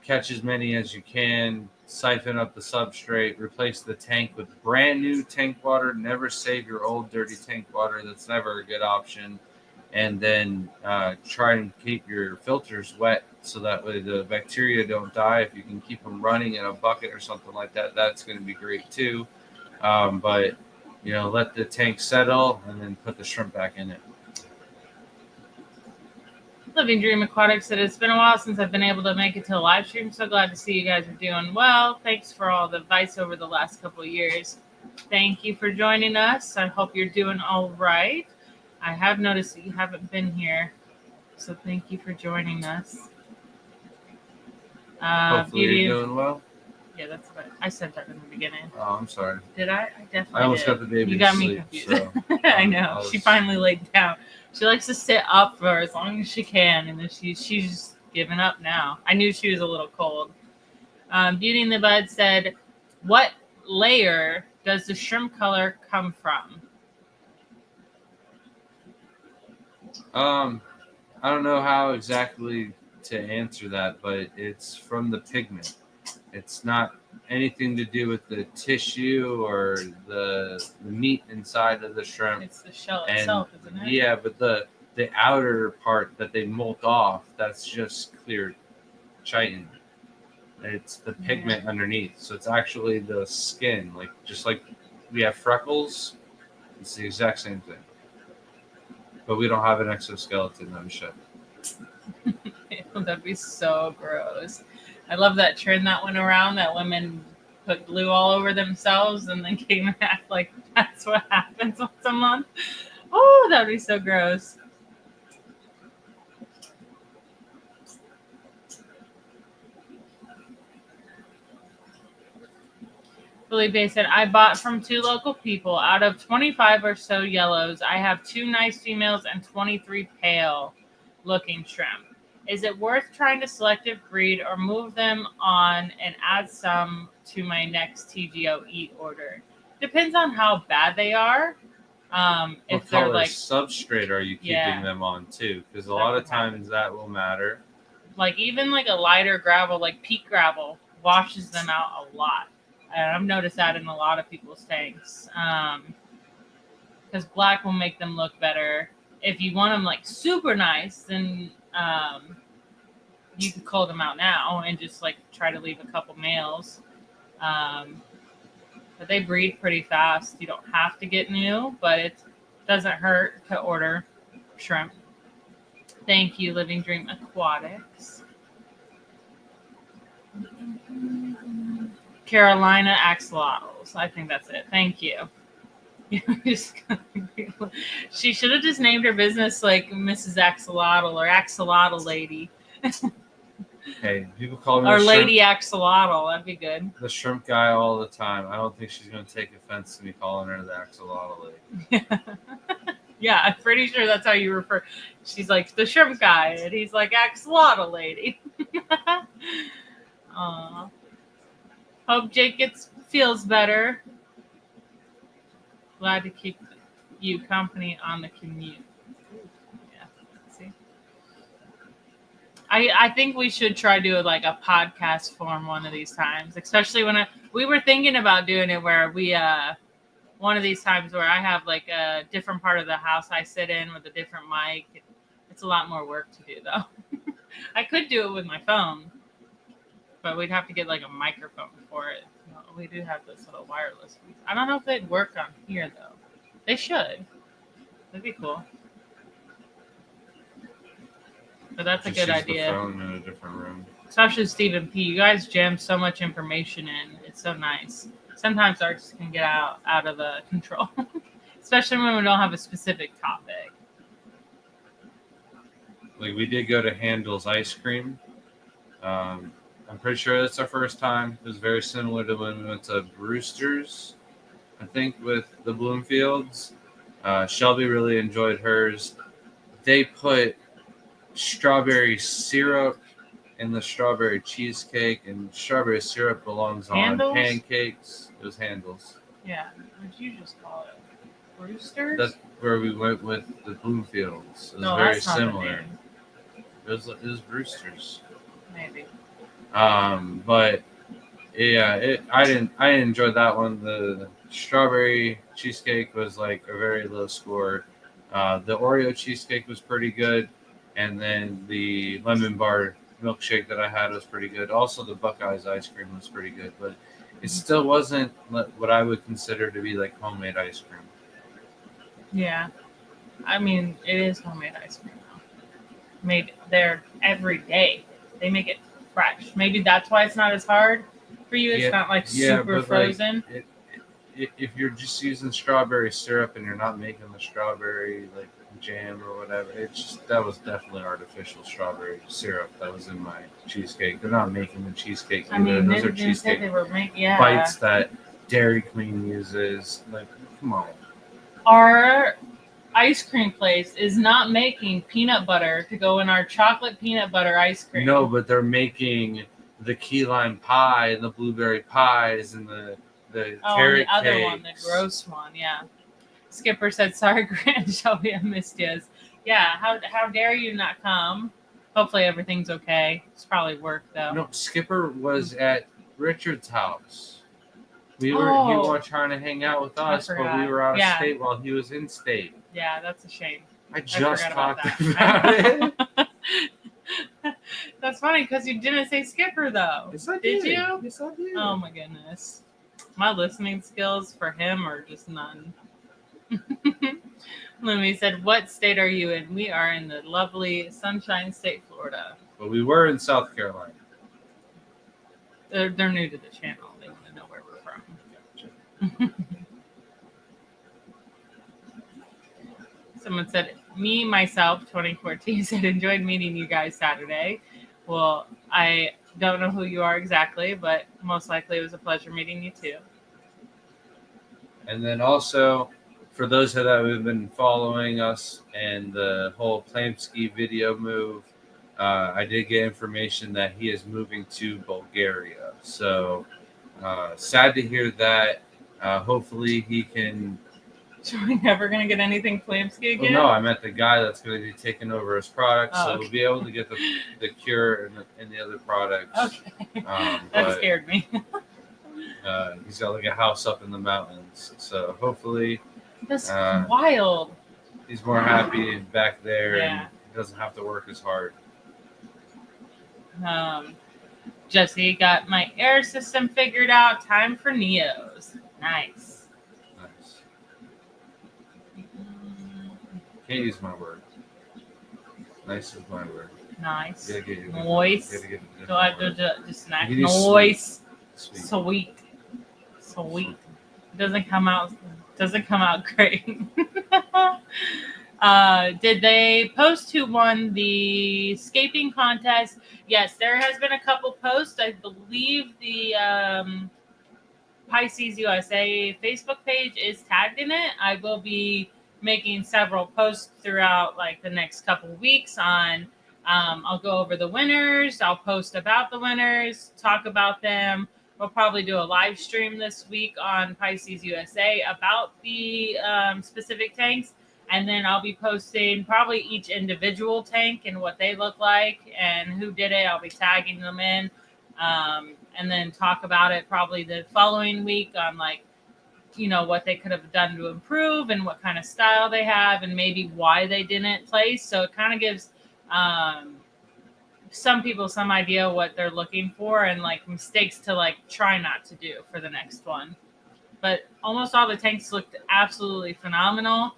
catch as many as you can, siphon up the substrate, replace the tank with brand new tank water. Never save your old dirty tank water. That's never a good option. And then try and keep your filters wet so that way the bacteria don't die. If you can keep them running in a bucket or something like that, that's going to be great too. But let the tank settle and then put the shrimp back in it. Living Dream Aquatic said, it's been a while since I've been able to make it to a live stream. So glad to see you guys are doing well. Thanks for all the advice over the last couple of years. Thank you for joining us. I hope you're doing all right. I have noticed that you haven't been here. So thank you for joining us. Hopefully you're doing well. Yeah, that's what I said that in the beginning. Oh, I'm sorry. Did I? I definitely I almost did. got the baby You to got me sleep, confused. so, I know. I She was- finally laid down. She likes to sit up for as long as she can, and then she's given up now. I knew she was a little cold. Beauty in the Bud said, "What layer does the shrimp color come from?" I don't know how exactly to answer that, but it's from the pigment. It's not anything to do with the tissue or the meat inside of the shrimp. It's the shell And itself, isn't it? yeah, but the outer part that they molt off, that's just clear chitin. It's the pigment underneath. So it's actually the skin. Like just like we have freckles, it's the exact same thing. But we don't have an exoskeleton, no shit. That'd be so gross. I love that trend that went around that women put glue all over themselves and then came back like that's what happens once a month. Oh, that'd be so gross. Felipe said, I bought from 2 local people. Out of 25 or so yellows, I have 2 nice females and 23 pale looking shrimp. Is it worth trying to selective breed or move them on and add some to my next TGO eat order? Depends on how bad they are. What If they're color like substrate are you keeping Yeah. them on too? Because a That lot of could happen. times that will matter. like even like a lighter gravel, like peat gravel, washes them out a lot. And I've noticed that in a lot of people's tanks. Because black will make them look better. If you want them like super nice, then you can cull them out now and just like try to leave a couple males. But they breed pretty fast. You don't have to get new, but it doesn't hurt to order shrimp. Thank you, Living Dream Aquatics. Carolina axolotls. I think that's it. Thank you. She should have just named her business like Mrs. Axolotl or Axolotl Lady. Hey, people call me Or the Lady shrimp, Axolotl. That'd be good. the shrimp guy all the time. I don't think she's going to take offense to me calling her the axolotl lady. Yeah, I'm pretty sure that's how you refer. She's like the shrimp guy, and he's like Axolotl Lady. Aw. Hope Jake feels better. Glad to keep you company on the commute. Yeah, see. I think we should try to do like a podcast form one of these times, especially when we were thinking about doing it where we one of these times where I have like a different part of the house I sit in with a different mic. It's a lot more work to do though. I could do it with my phone, but we'd have to get like a microphone for it. Well, we do have this little wireless piece. I don't know if they'd work on here though. They should. That'd be cool. But that's a Just good use the idea. phone in a different room. Especially Stephen P. You guys jam so much information in. It's so nice. Sometimes artists can get out of the control. Especially when we don't have a specific topic. Like we did go to Handel's Ice Cream. I'm pretty sure that's our first time. It was very similar to when we went to Brewster's, I think, with the Bloomfields. Shelby really enjoyed hers. They put strawberry syrup in the strawberry cheesecake, and strawberry syrup belongs on Handel's? pancakes. It was Handel's. Yeah. What did you just call it? Brewster's? That's where we went with the Bloomfields. It was no, very that's not the similar. name. It was Brewster's. Maybe. But yeah, I enjoyed that one. The strawberry cheesecake was like a very low score. The Oreo cheesecake was pretty good, and then the lemon bar milkshake that I had was pretty good. Also, the Buckeyes ice cream was pretty good, but it still wasn't what I would consider to be like homemade ice cream. Yeah. I mean, it is homemade ice cream though. Made there every day. They make it fresh. Maybe that's why it's not as hard for you. It's not like super but, frozen. If you're just using strawberry syrup and you're not making the strawberry like jam or whatever. It's just, that was definitely artificial strawberry syrup that was in my cheesecake. They're not making the cheesecake I either. mean, Those they are didn't say cheesecake they were making. Yeah. bites that Dairy Queen uses. Like, come on. Our ice cream place is not making peanut butter to go in our chocolate peanut butter ice cream. No, but they're making the key lime pie and the blueberry pies and the carrot and the other cakes. one, the gross one, yeah. Skipper said, "Sorry, Grant Shelby, I missed you." Yeah, how dare you not come? Hopefully everything's okay. It's probably work though. No, Skipper was at Richard's house. He Oh. was trying to hang out with us, but we forgot. were out of Yeah. state while he was in state. Yeah, that's a shame. I just forgot talked about about it. That's funny because you didn't say Skipper though. Yes, I Did did. you? Yes, I did. Oh my goodness. My listening skills for him are just none. Lumi said, "What state are you in?" We are in the lovely Sunshine State, Florida. But we were in South Carolina. They're new to the channel. They want to know where we're from. Someone said, "Me, myself, 2014 said, enjoyed meeting you guys Saturday." Well, I don't know who you are exactly, but most likely it was a pleasure meeting you too. And then also, for those that have been following us and the whole Plamsky video move, I did get information that he is moving to Bulgaria. So sad to hear that. Hopefully he can. So we're never going to get anything Plamsky again? Well, no, I meant the guy that's going to be taking over his products. Oh, so okay. we'll be able to get the cure and the other products. Okay. That That scared me. He's got like a house up in the mountains. So hopefully That's wild. he's more happy back there Yeah. and he doesn't have to work as hard. Jesse got my air system figured out. Time for Neos. Nice. Can't use my word. Nice is my word. Nice. You gotta get Moist. you gotta get a Go different ahead, word. just snack. You can use Moist. Sweet. Sweet. It doesn't come out great. Did they post who won the escaping contest? Yes, there has been a couple posts. I believe the Pisces USA Facebook page is tagged in it. I will be making several posts throughout like the next couple weeks on I'll go over the winners, I'll post about the winners, talk about them. We'll probably do a live stream this week on Pisces USA about the specific tanks, and then I'll be posting probably each individual tank and what they look like and who did it. I'll be tagging them in, and then talk about it probably the following week on like, you know, what they could have done to improve and what kind of style they have and maybe why they didn't place. So it kind of gives some people some idea what they're looking for and like mistakes to like try not to do for the next one. But almost all the tanks looked absolutely phenomenal.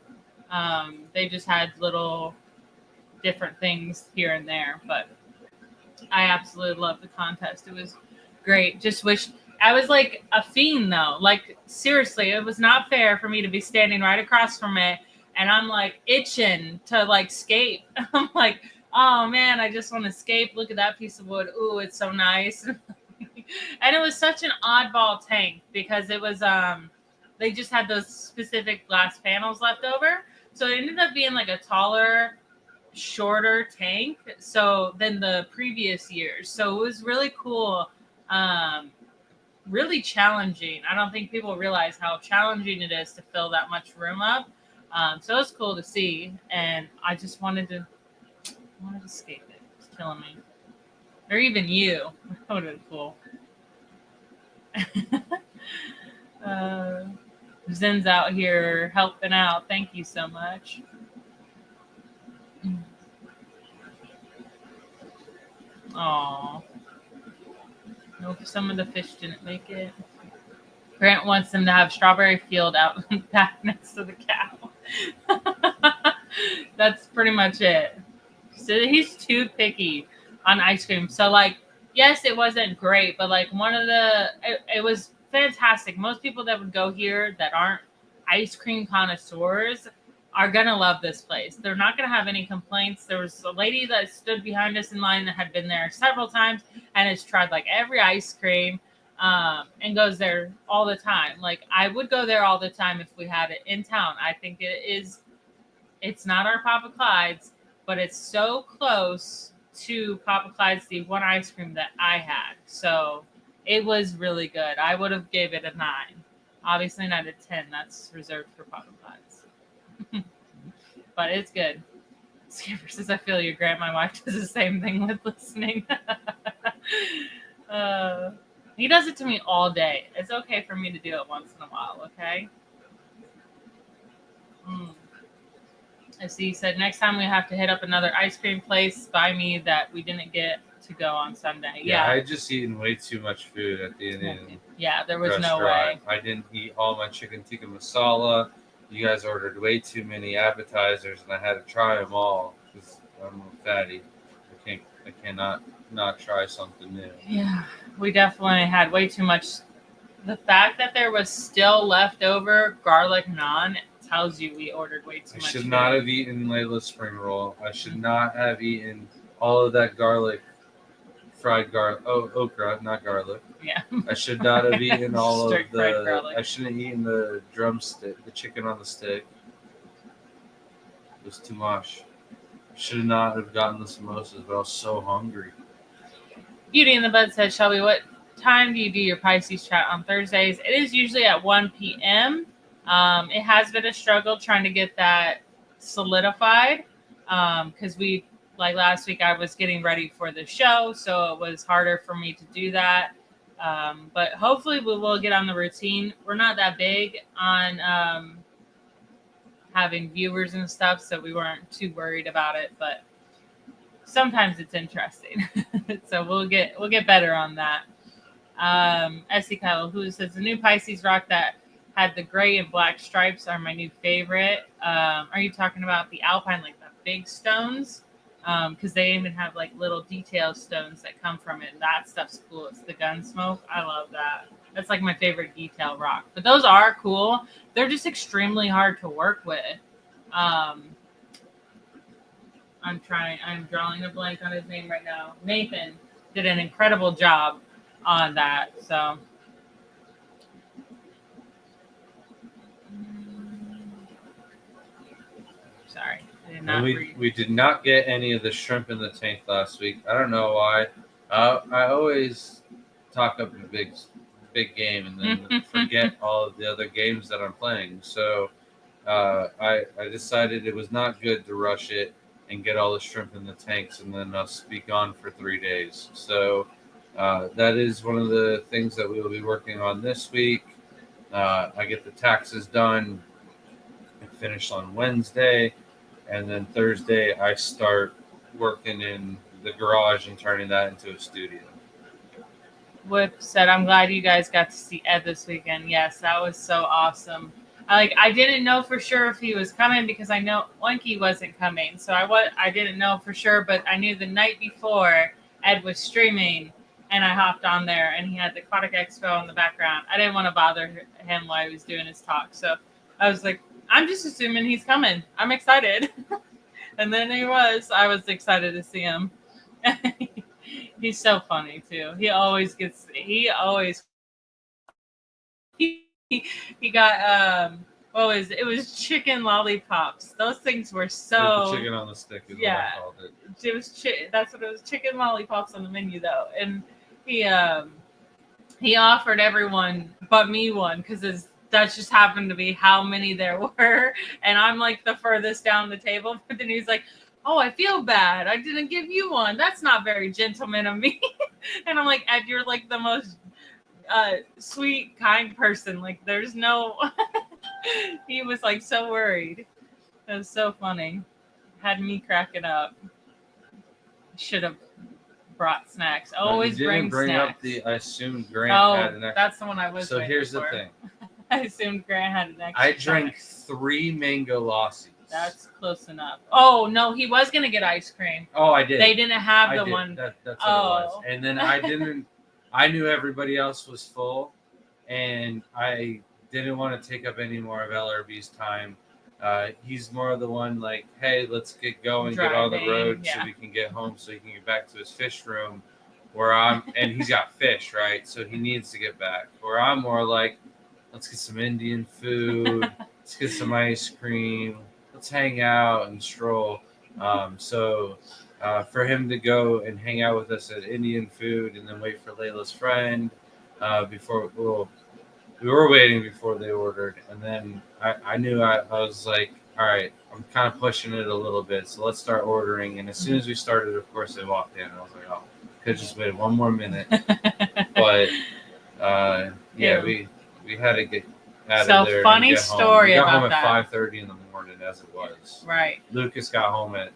They just had little different things here and there, but I absolutely loved the contest. It was great. Just wish I was like a fiend though. Like seriously, it was not fair for me to be standing right across from it and I'm like itching to like escape. I'm like, oh man, I just want to escape. Look at that piece of wood. Ooh, it's so nice. And it was such an oddball tank because it was they just had those specific glass panels left over. So it ended up being like a taller, shorter tank than the previous years. So it was really cool. Really challenging. I don't think people realize how challenging it is to fill that much room up. So it was cool to see, and I just wanted to escape it. It's killing me. Or even you. That would have been cool. Zen's out here helping out. Thank you so much. Aww. Nope, some of the fish didn't make it. Grant wants them to have strawberry field out back next to the cow. That's pretty much it. So he's too picky on ice cream. So like, yes, it wasn't great, but like it was fantastic. Most people that would go here that aren't ice cream connoisseurs are gonna love this place. They're not gonna have any complaints. There was a lady that stood behind us in line that had been there several times and has tried like every ice cream, and goes there all the time. Like I would go there all the time if we had it in town. I think it is. It's not our Papa Clyde's, but it's so close to Papa Clyde's, the one ice cream that I had. So it was really good. I would have gave it a 9. Obviously not a 10. That's reserved for Papa Clyde's. But it's good. Skipper says, I feel you, Grant. My wife does the same thing with listening. He does it to me all day. It's okay for me to do it once in a while, okay? I see. He said, next time we have to hit up another ice cream place by me that we didn't get to go on Sunday. Yeah. I had just eaten way too much food at the Indian. Yeah, there was restaurant. no way. I didn't eat all my chicken tikka masala. You guys ordered way too many appetizers, and I had to try them all because I'm a fatty. I cannot not try something new. Yeah, we definitely had way too much. The fact that there was still leftover garlic naan tells you we ordered way too much. I should not have eaten Layla's spring roll. I should not have eaten all of that garlic, fried garlic. Oh, okra, not garlic. Yeah. I should not have eaten all of the. I shouldn't have eaten the drumstick, the chicken on the stick. It was too much. I should not have gotten the samosas, but I was so hungry. Beauty in the Bud says, Shelby, what time do you do your Pisces chat on Thursdays? It is usually at 1 p.m. It has been a struggle trying to get that solidified because like last week, I was getting ready for the show, so it was harder for me to do that. But hopefully we will get on the routine. We're not that big on having viewers and stuff, so we weren't too worried about it. But sometimes it's interesting, so we'll get better on that. Essie Kyle, who says the new Pisces rock that had the gray and black stripes are my new favorite. Are you talking about the Alpine, like the big stones? Because they even have like little detail stones that come from it. That stuff's cool. It's the Gunsmoke. I love that. That's like my favorite detail rock. But those are cool. They're just extremely hard to work with. I'm drawing a blank on his name right now. Nathan did an incredible job on that. So sorry. We did not get any of the shrimp in the tank last week. I don't know why. I always talk up a big game and then forget all of the other games that I'm playing. So I decided it was not good to rush it and get all the shrimp in the tanks and then us be gone for 3 days. So that is one of the things that we will be working on this week. I get the taxes done and finished on Wednesday. And then Thursday, I start working in the garage and turning that into a studio. Whip said, I'm glad you guys got to see Ed this weekend. Yes, that was so awesome. I didn't know for sure if he was coming because I know Oinky wasn't coming. So I didn't know for sure, but I knew the night before Ed was streaming and I hopped on there and he had the Aquatic Expo in the background. I didn't want to bother him while he was doing his talk. So I was like, I'm just assuming he's coming. I'm excited. And then he was. I was excited to see him. He's so funny too. He got it was chicken lollipops. Those things were so chicken on the stick is what I called it. It was that's what it was, chicken lollipops on the menu though. And he offered everyone but me one because that just happened to be how many there were. And I'm like the furthest down the table. But then he's like, oh, I feel bad. I didn't give you one. That's not very gentleman of me. And I'm like, Ed, you're like the most sweet, kind person. Like there's no, he was like so worried. It was so funny. Had me cracking up. Should have brought snacks. Always bring snacks. I assumed Grant had an extra. That's the one I was. So here's the thing. I assumed Grant had an extra. I drank 3 mango lassies. That's close enough. Oh no, he was gonna get ice cream. Oh, I did. They didn't have the one. That's what it was. And then I didn't. I knew everybody else was full, and I didn't want to take up any more of LRB's time. He's more of the one like, hey, let's get going, get on the Driving, road so yeah. we can get home so he can get back to his fish room. And he's got fish, right? So he needs to get back. Where I'm more like, let's get some Indian food, let's get some ice cream, let's hang out and stroll. For him to go and hang out with us at Indian food and then wait for Layla's friend before, well, we were waiting before they ordered, and then I knew I was like, all right, I'm kind of pushing it a little bit, so let's start ordering. And as soon as we started, of course, they walked in, and I was like, oh, could have just waited one more minute. But yeah, we had to get out of there. Funny and get home. story We got about home that. at 5:30 in the morning, as it was. Right. Lucas got home at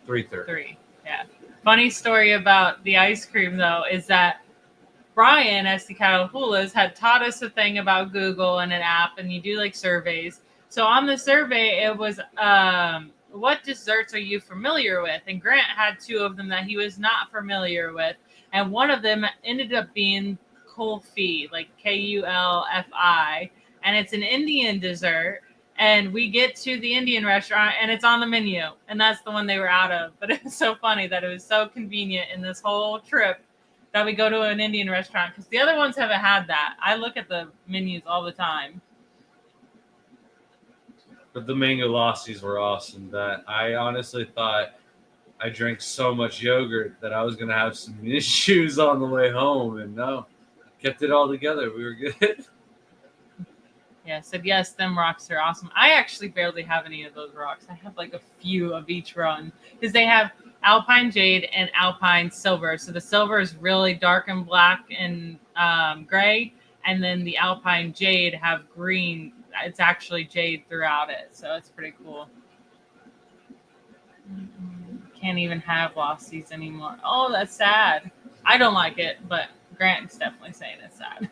3:30. 3. Yeah. Funny story about the ice cream though is that Brian Esticado had taught us a thing about Google and an app, and you do like surveys. So on the survey, it was what desserts are you familiar with? And Grant had 2 of them that he was not familiar with, and one of them ended up being kulfi, like Kulfi, and it's an Indian dessert. And we get to the Indian restaurant, and it's on the menu, and that's the one they were out of. But it was so funny that it was so convenient in this whole trip that we go to an Indian restaurant, because the other ones haven't had that. I look at the menus all the time. But the mango lassis were awesome. That I honestly thought I drank so much yogurt that I was gonna have some issues on the way home, and no, kept it all together. We were good. Yeah, said yes, them rocks are awesome. I actually barely have any of those rocks. I have like a few of each run, because they have Alpine Jade and Alpine Silver. So the silver is really dark and black and gray, and then the Alpine Jade have green. It's actually jade throughout it, so it's pretty cool. Can't even have Lossies anymore. Oh, that's sad. I don't like it, but Grant's definitely saying it's sad.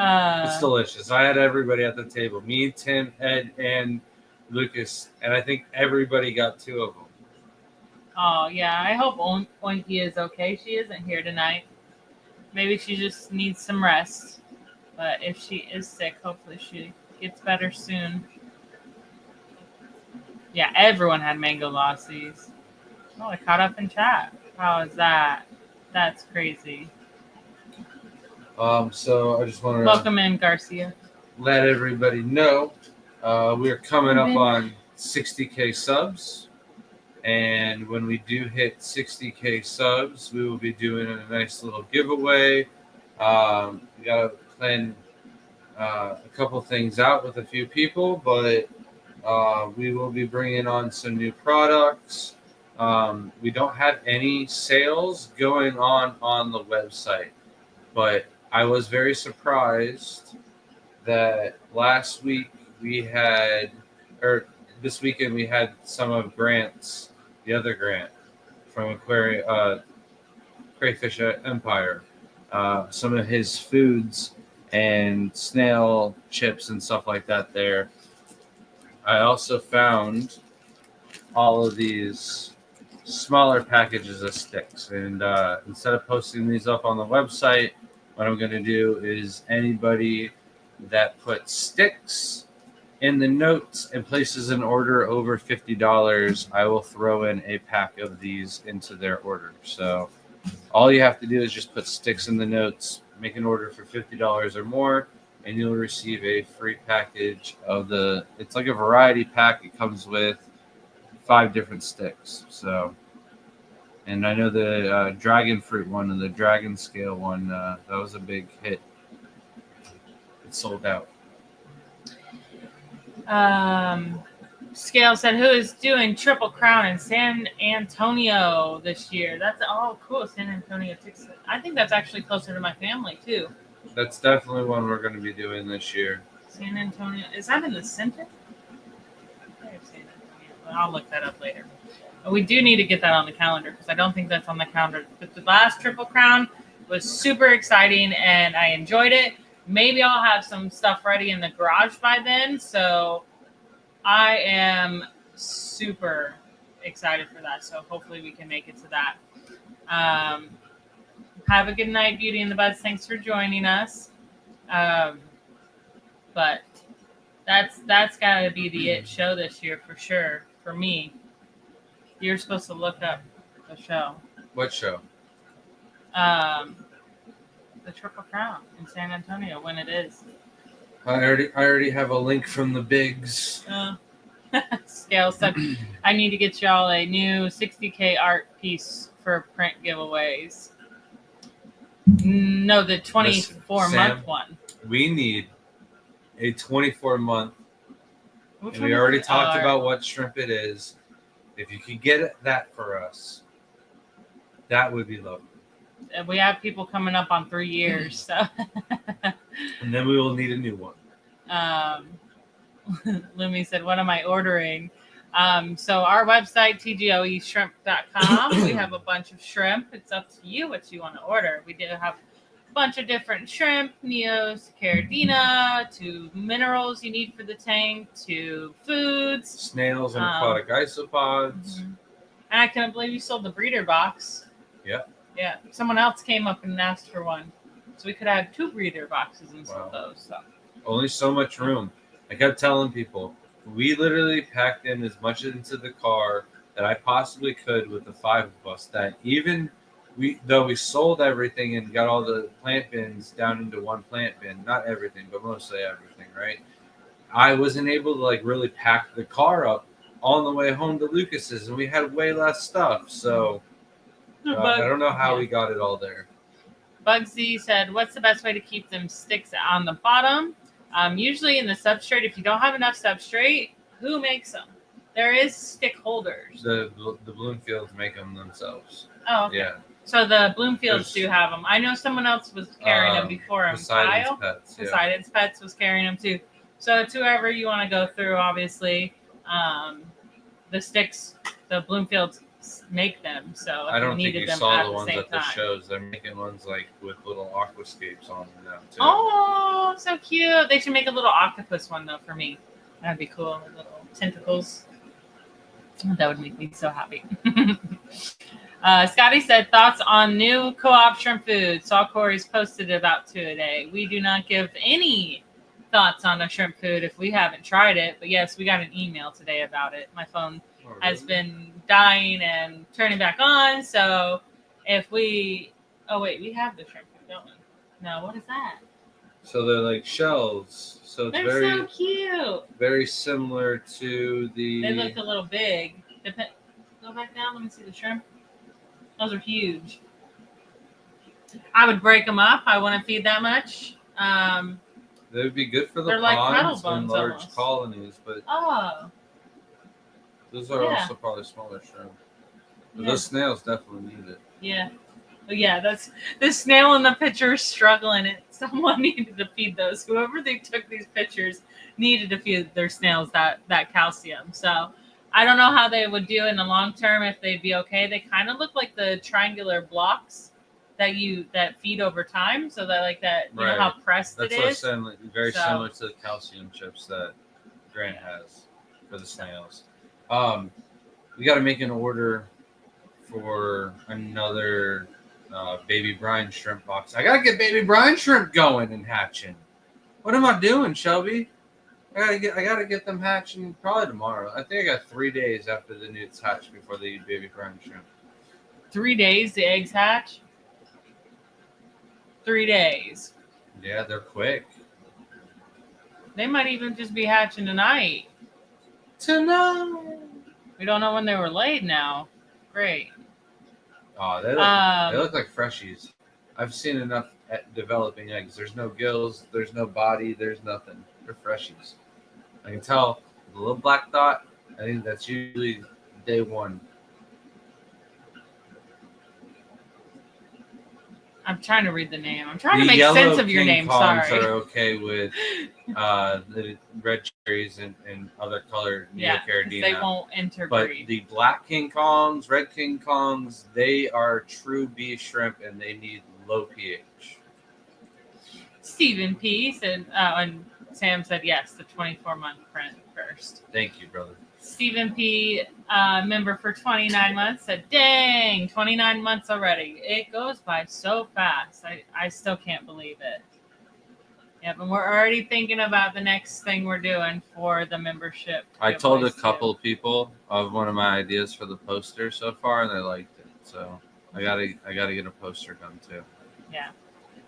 It's delicious. I had everybody at the table. Me, Tim, Ed, and Lucas, and I think everybody got 2 of them. Oh, yeah. I hope Oinky is okay. She isn't here tonight. Maybe she just needs some rest. But if she is sick, hopefully she gets better soon. Yeah, everyone had mango lassies. Oh, I caught up in chat. How is that? That's crazy. So I just want to Welcome in, Garcia. let everybody know we're coming up on 60K subs. And when we do hit 60K subs, we will be doing a nice little giveaway. We got to plan a couple things out with a few people, but we will be bringing on some new products. We don't have any sales going on the website, but I was very surprised that last week we had, or this weekend we had some of Grant's, the other Grant from Crayfish Empire, some of his foods and snail chips and stuff like that there. I also found all of these smaller packages of sticks, and instead of posting these up on the website, what I'm going to do is anybody that puts sticks in the notes and places an order over $50, I will throw in a pack of these into their order. So all you have to do is just put sticks in the notes, make an order for $50 or more, and you'll receive a free package of it's like a variety pack. It comes with 5 different sticks. So, and I know the dragon fruit one and the dragon scale one, that was a big hit. It sold out. Scale said, who is doing Triple Crown in San Antonio this year? That's cool. San Antonio, Texas. I think that's actually closer to my family too. That's definitely one we're going to be doing this year. San Antonio, is that in the center? I'll look that up later. But we do need to get that on the calendar, because I don't think that's on the calendar. But the last Triple Crown was super exciting and I enjoyed it. Maybe I'll have some stuff ready in the garage by then. So I am super excited for that. So hopefully we can make it to that. Have a good night, Beauty and the Buds. Thanks for joining us. But That's got to be the it show this year for sure. For me, you're supposed to look up the show. What show? The Triple Crown in San Antonio when it is. I already have a link from the bigs. Scale said, I need to get y'all a new 60K art piece for print giveaways. No, the 24-month one. We need a 24-month. Which And one we is already it? talked about what shrimp it is. If you could get that for us, that would be lovely. We have people coming up on 3 years, so. And then we will need a new one. Lumi said, what am I ordering? So our website, tgoeshrimp.com, we have a bunch of shrimp. It's up to you what you want to order. We do have a bunch of different shrimp, Neos, Caridina, to minerals you need for the tank, to foods. Snails and aquatic isopods. Mm-hmm. And I can't believe you sold the breeder box. Yeah. Yeah. Someone else came up and asked for one. So we could have 2 breeder boxes and sold those. So. Only so much room. I kept telling people, we literally packed in as much into the car that I possibly could with the 5 of us. That even though we sold everything and got all the plant bins down into one plant bin, not everything, but mostly everything, right? I wasn't able to really pack the car up on the way home to Lucas's, and we had way less stuff. So I don't know how we got it all there. Bugsy said, what's the best way to keep them sticks on the bottom? Usually in the substrate, if you don't have enough substrate, who makes them? There is stick holders. The Bloomfields make them themselves. Oh, okay. Yeah. So the Bloomfields do have them. I know someone else was carrying them before him. Poseidon's Pets. Yeah. Poseidon's Pets was carrying them too. So it's whoever you want to go through, obviously. The sticks, the Bloomfields make them. So if I don't you think needed you them saw at the the ones same at the time. shows. They're making ones with little aquascapes on them now too. Oh, so cute. They should make a little octopus one though for me. That'd be cool. Little tentacles. That would make me so happy. Scotty said, thoughts on new co-op shrimp food. Saw Corey's posted about 2 a day. We do not give any thoughts on a shrimp food if we haven't tried it. But yes, we got an email today about it. My phone has been dying and turning back on. So if we... Oh, wait. We have the shrimp food, don't we? No, what is that? So they're like shells. So it's They're so cute. Very similar to the... They look a little big. Go back down. Let me see the shrimp. Those are huge. I would break them up. I wouldn't feed that much. They would be good for the they're like ponds kettle and bones large almost. Colonies, but those are also probably smaller shrimp. But those snails definitely need it. Yeah. Oh, yeah, that's the snail in the picture is struggling. Someone needed to feed those. Whoever they took these pictures needed to feed their snails that calcium. So I don't know how they would do in the long term, if they'd be okay. They kind of look like the triangular blocks that feed over time. So that you know how pressed that's it is. That's very similar to the calcium chips that Grant has for the snails. We got to make an order for another baby brine shrimp box. I got to get baby brine shrimp going and hatching. What am I doing, Shelby? I gotta get them hatching probably tomorrow. I think I got 3 days after the newts hatch before they eat baby brine shrimp. 3 days the eggs hatch? 3 days. Yeah, they're quick. They might even just be hatching tonight. We don't know when they were laid now. Great. Oh, they look like freshies. I've seen enough at developing eggs. There's no gills. There's no body. There's nothing. They're freshies. I can tell the little black dot. I think that's usually day 1. I'm trying to read the name. I'm trying to make sense of your name. Sorry. Are okay with the red cherries and other colored Neocaridina. They won't interbreed. But the black King Kongs, red King Kongs, they are true bee shrimp and they need low pH. Stephen P. said, and Sam said yes, the 24-month print first. Thank you, brother. Stephen P., member for 29 months, said, dang, 29 months already. It goes by so fast. I still can't believe it. Yep, and we're already thinking about the next thing we're doing for the membership. I told a giveaways, too. couple people of one of my ideas for the poster so far, and they liked it. So I gotta get a poster done too. Yeah,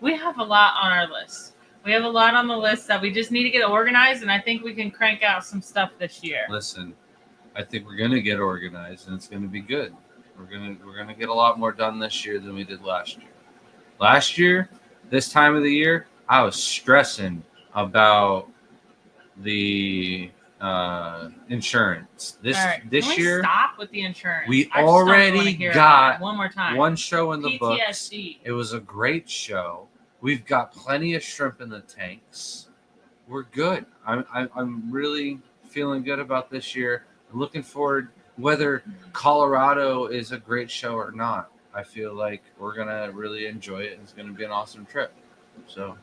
we have a lot on our list. We have a lot on the list that we just need to get organized, and I think we can crank out some stuff this year. Listen, I think we're gonna get organized, and it's gonna be good. We're gonna get a lot more done this year than we did last year. Last year, this time of the year, I was stressing about the insurance. All right, This can we year, stop with the insurance? we I just don't wanna already hear got about it one more time. one show in the books. PTSD. It was a great show. We've got plenty of shrimp in the tanks. We're good. I'm really feeling good about this year. I'm looking forward, whether Colorado is a great show or not. I feel like we're gonna really enjoy it, and it's gonna be an awesome trip. So,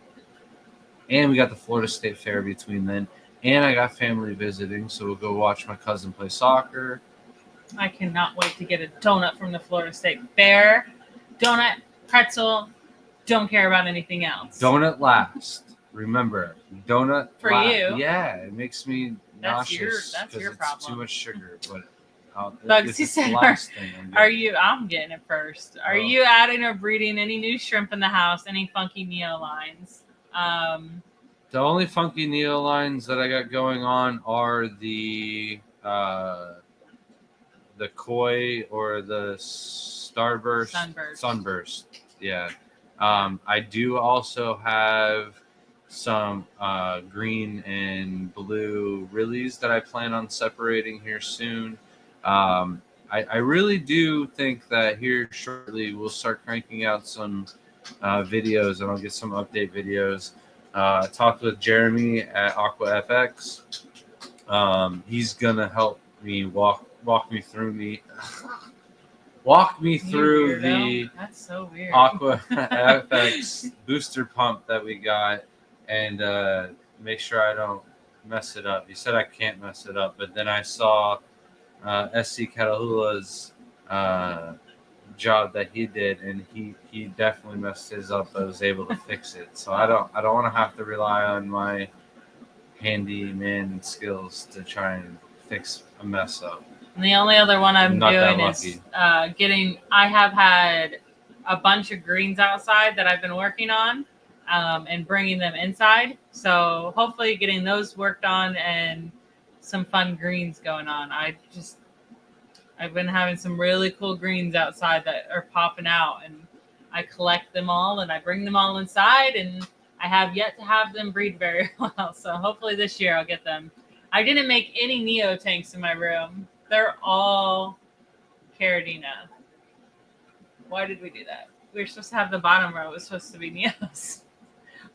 and we got the Florida State Fair between then, and I got family visiting, so we'll go watch my cousin play soccer. I cannot wait to get a donut from the Florida State Fair. Donut, pretzel, don't care about anything else. Donut last. Remember, donut For last. you. Yeah, it makes me That's your- nauseous that's because your it's problem. too much sugar. But Bugsy if it's said, the last thing, I'm Are good. you? I'm getting it first. Are Oh. you adding or breeding any new shrimp in the house? Any funky neo lines? The only funky neo lines that I got going on are the koi or the sunburst. Yeah. I do also have some green and blue rillies that I plan on separating here soon. I really do think that here shortly we'll start cranking out some videos, and I'll get some update videos. I talked with Jeremy at Aqua He's gonna help me walk me through the That's so weird. Aqua FX booster pump that we got, and make sure I don't mess it up. He said I can't mess it up, but then I saw SC Katahula's job that he did, and he definitely messed his up, but was able to fix it. So I don't want to have to rely on my handyman skills to try and fix a mess up. And the only other one I'm Not that doing is lucky. I have had a bunch of greens outside that I've been working on and bringing them inside. So hopefully getting those worked on and some fun greens going on. I've been having some really cool greens outside that are popping out, and I collect them all and I bring them all inside, and I have yet to have them breed very well. So hopefully this year I'll get them. I didn't make any Neo tanks in my room. They're all Caridina. Why did we do that? We were supposed to have the bottom row. It was supposed to be Neos.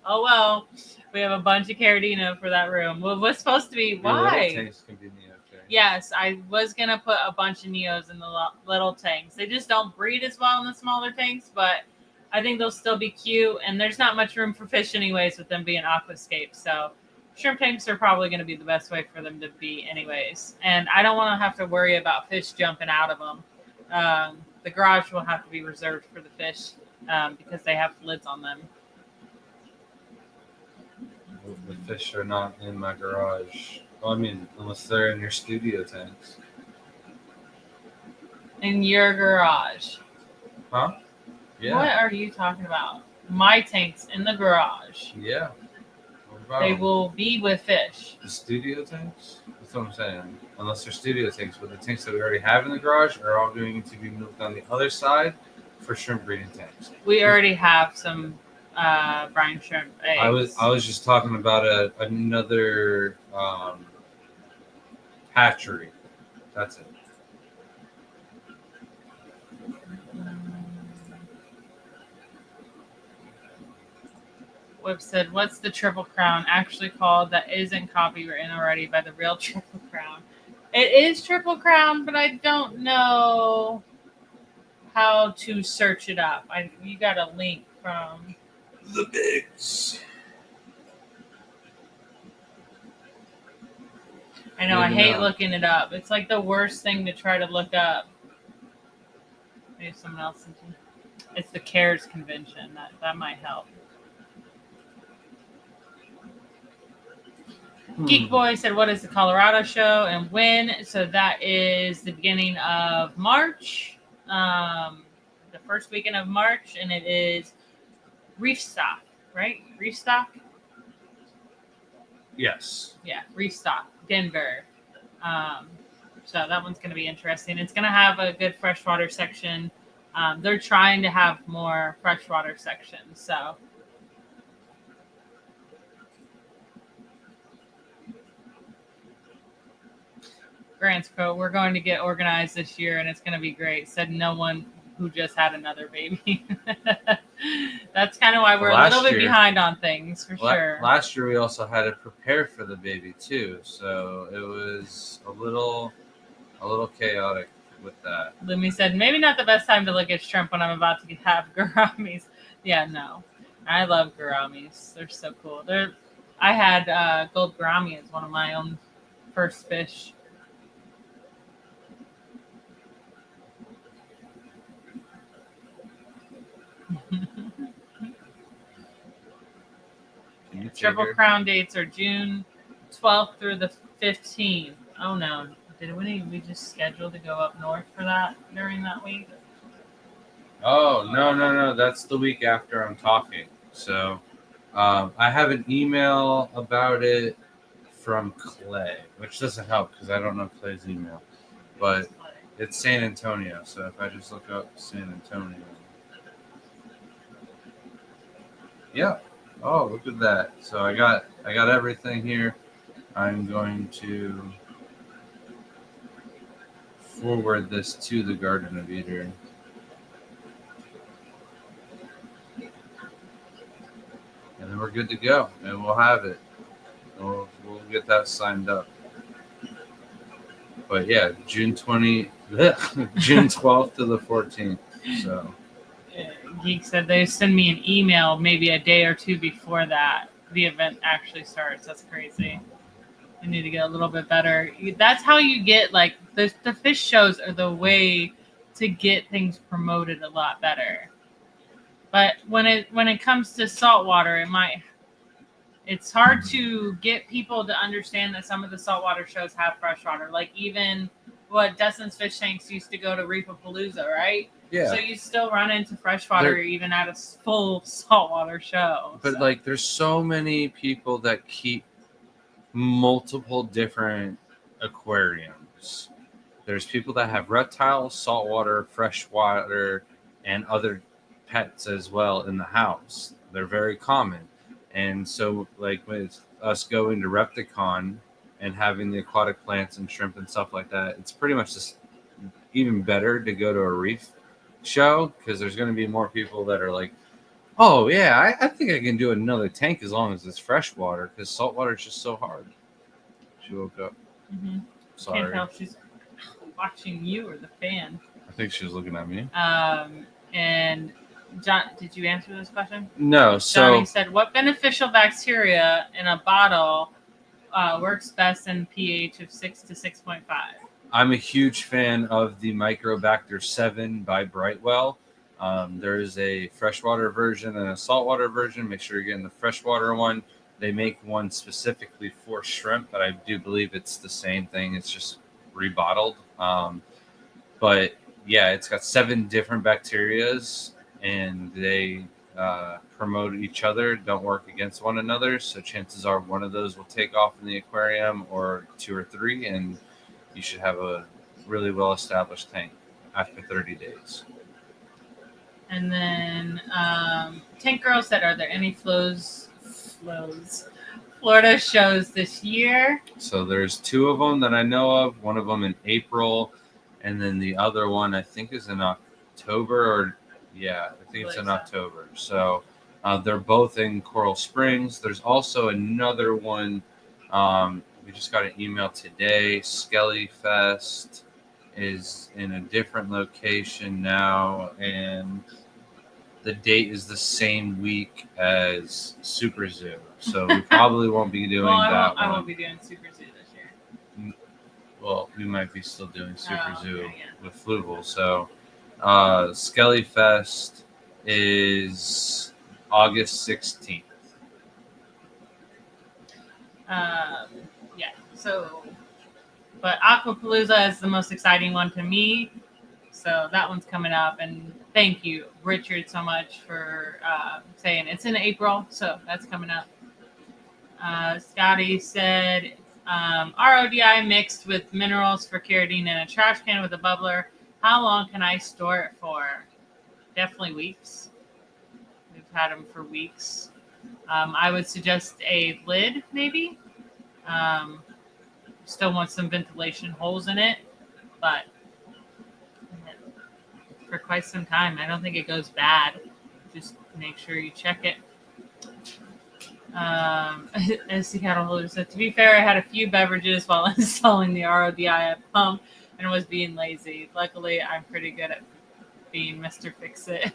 Oh, well. We have a bunch of Caridina for that room. Well, it was supposed to be. Your Why? little tanks can be Neo tanks. Yes, I was going to put a bunch of Neos in the little tanks. They just don't breed as well in the smaller tanks, but I think they'll still be cute. And there's not much room for fish anyways with them being aquascapes. So shrimp tanks are probably going to be the best way for them to be anyways. And I don't want to have to worry about fish jumping out of them. The garage will have to be reserved for the fish because they have lids on them. The fish are not in my garage. Well, I mean, unless they're in your studio tanks. In your garage. Huh? Yeah. What are you talking about? My tanks in the garage. Yeah. What about They them? will be with fish. The studio tanks? That's what I'm saying. Unless they're studio tanks, but the tanks that we already have in the garage are all going to be moved on the other side for shrimp breeding tanks. We already have some brine shrimp eggs. I was just talking about another hatchery. That's it. Web said, "What's the Triple Crown actually called that isn't copywritten already by the real Triple Crown?" It is Triple Crown, but I don't know how to search it up. You got a link from The Bigs. I know, I Maybe hate not. looking it up. It's like the worst thing to try to look up. Maybe someone else. It's the CARES convention. That might help. Geek Boy said, "What is the Colorado show and when?" So that is the beginning of March, the first weekend of March, and it is Reef Stock, right? Reef Stock. Yes. Yeah, Reef Stock, Denver. So that one's going to be interesting. It's going to have a good freshwater section. They're trying to have more freshwater sections. So Grant's quote, "We're going to get organized this year and it's going to be great," said no one who just had another baby. That's kind of why we're a little bit behind on things, for sure. Last year we also had to prepare for the baby too, so it was a little chaotic with that. Lumi said, "Maybe not the best time to look at shrimp when I'm about to have gouramis." Yeah, no. I love gouramis. They're so cool. I had gold gourami as one of my own first fish. Triple Crown dates are June 12th through the 15th. Oh no. Did we just schedule to go up north for that during that week? Oh, no. That's the week after I'm talking. So I have an email about it from Clay, which doesn't help because I don't know Clay's email. But it's San Antonio. So if I just look up San Antonio. Yeah. Oh, look at that. So I got everything here. I'm going to forward this to the Garden of Eden. And then we're good to go. And we'll have it. We'll get that signed up. But yeah, June 12th to the 14th. So Geek said they send me an email maybe a day or two before that the event actually starts. That's crazy. I need to get a little bit better. That's how you get like the fish shows are the way to get things promoted a lot better. But when it comes to saltwater, it's hard to get people to understand that some of the saltwater shows have freshwater. Like even what Dustin's Fish Tanks used to go to Reefapalooza, right? yeah. So you still run into freshwater even at a full saltwater show. But like there's so many people that keep multiple different aquariums. There's people that have reptiles, saltwater, freshwater, and other pets as well in the house. They're very common. And so like with us going to Repticon and having the aquatic plants and shrimp and stuff like that, it's pretty much just even better to go to a reef show because there's going to be more people that are like, oh yeah, I think I can do another tank as long as it's freshwater because saltwater is just so hard. She woke up. Mm-hmm. Sorry. Can't tell if she's watching you or the fan. I think she was looking at me. And John, did you answer this question? No. So Johnny said, "What beneficial bacteria in a bottle works best in pH of 6 to 6.5?" I'm a huge fan of the Microbacter 7 by Brightwell. There's a freshwater version and a saltwater version. Make sure you're getting the freshwater one. They make one specifically for shrimp, but I do believe it's the same thing. It's just rebottled. But yeah, it's got 7 different bacterias, and they promote each other, don't work against one another. So chances are one of those will take off in the aquarium, or 2 or 3, and you should have a really well-established tank after 30 days. And then Tank Girl said, "Are there any Florida shows this year?" So there's 2 of them that I know of. One of them in April, and then the other one I think is in October. I think it's in October. So they're both in Coral Springs. There's also another one. We just got an email today. Skelly Fest is in a different location now, and the date is the same week as Super Zoo. So we probably won't be doing that one. I won't be doing Super Zoo this year. Well, we might be still doing Super Zoo yeah. with Fluval. So Skelly Fest is August 16th. Yeah. So, but Aquapalooza is the most exciting one to me. So that one's coming up, and thank you, Richard, so much for saying it's in April. So that's coming up. Scotty said RODI mixed with minerals for Carradine in a trash can with a bubbler. How long can I store it for? Definitely weeks. We've had them for weeks. I would suggest a lid, maybe. Still want some ventilation holes in it, but for quite some time. I don't think it goes bad. Just make sure you check it. SC Cattle Holder said, to be fair, I had a few beverages while installing the RODI pump and was being lazy. Luckily, I'm pretty good at being Mr. Fix-It.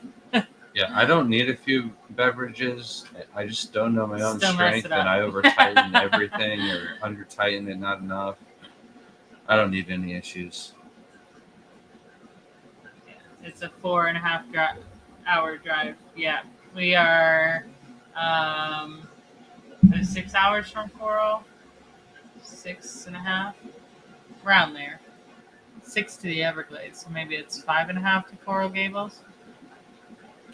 Yeah, I don't need a few beverages. I just don't know my own Still mess strength, it up. and I over tighten everything or under tighten it not enough. I don't need any issues. It's a 4.5 hour drive. Yeah, we are 6 hours from Coral. 6.5, around there. 6 to the Everglades, so maybe it's 5.5 to Coral Gables.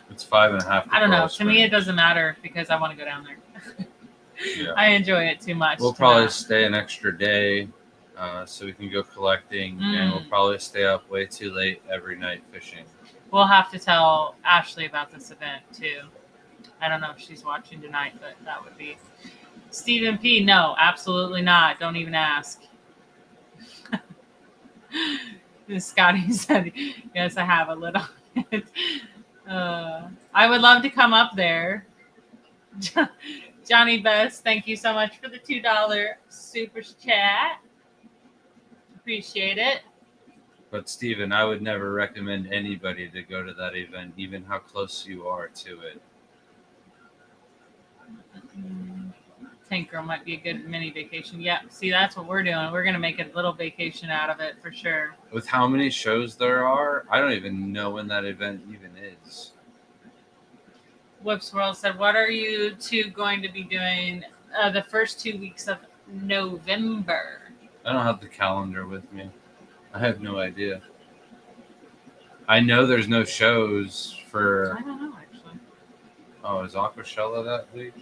It's 5.5. I don't know. To me, it doesn't matter because I want to go down there. Yeah. I enjoy it too much. We'll probably stay an extra day so we can go collecting, and we'll probably stay up way too late every night fishing. We'll have to tell Ashley about this event too. I don't know if she's watching tonight, but that would be Stephen P. No, absolutely not. Don't even ask. Scotty said, yes, I have a little. I would love to come up there. Johnny Best, thank you so much for the $2 super chat. Appreciate it. But Steven, I would never recommend anybody to go to that event, even how close you are to it. Tank Girl might be a good mini vacation. Yeah, see, that's what we're doing. We're going to make a little vacation out of it for sure. With how many shows there are, I don't even know when that event even is. Whips World said, what are you two going to be doing the first 2 weeks of November? I don't have the calendar with me. I have no idea. I know there's no shows for... I don't know, actually. Oh, is Aquashella that week?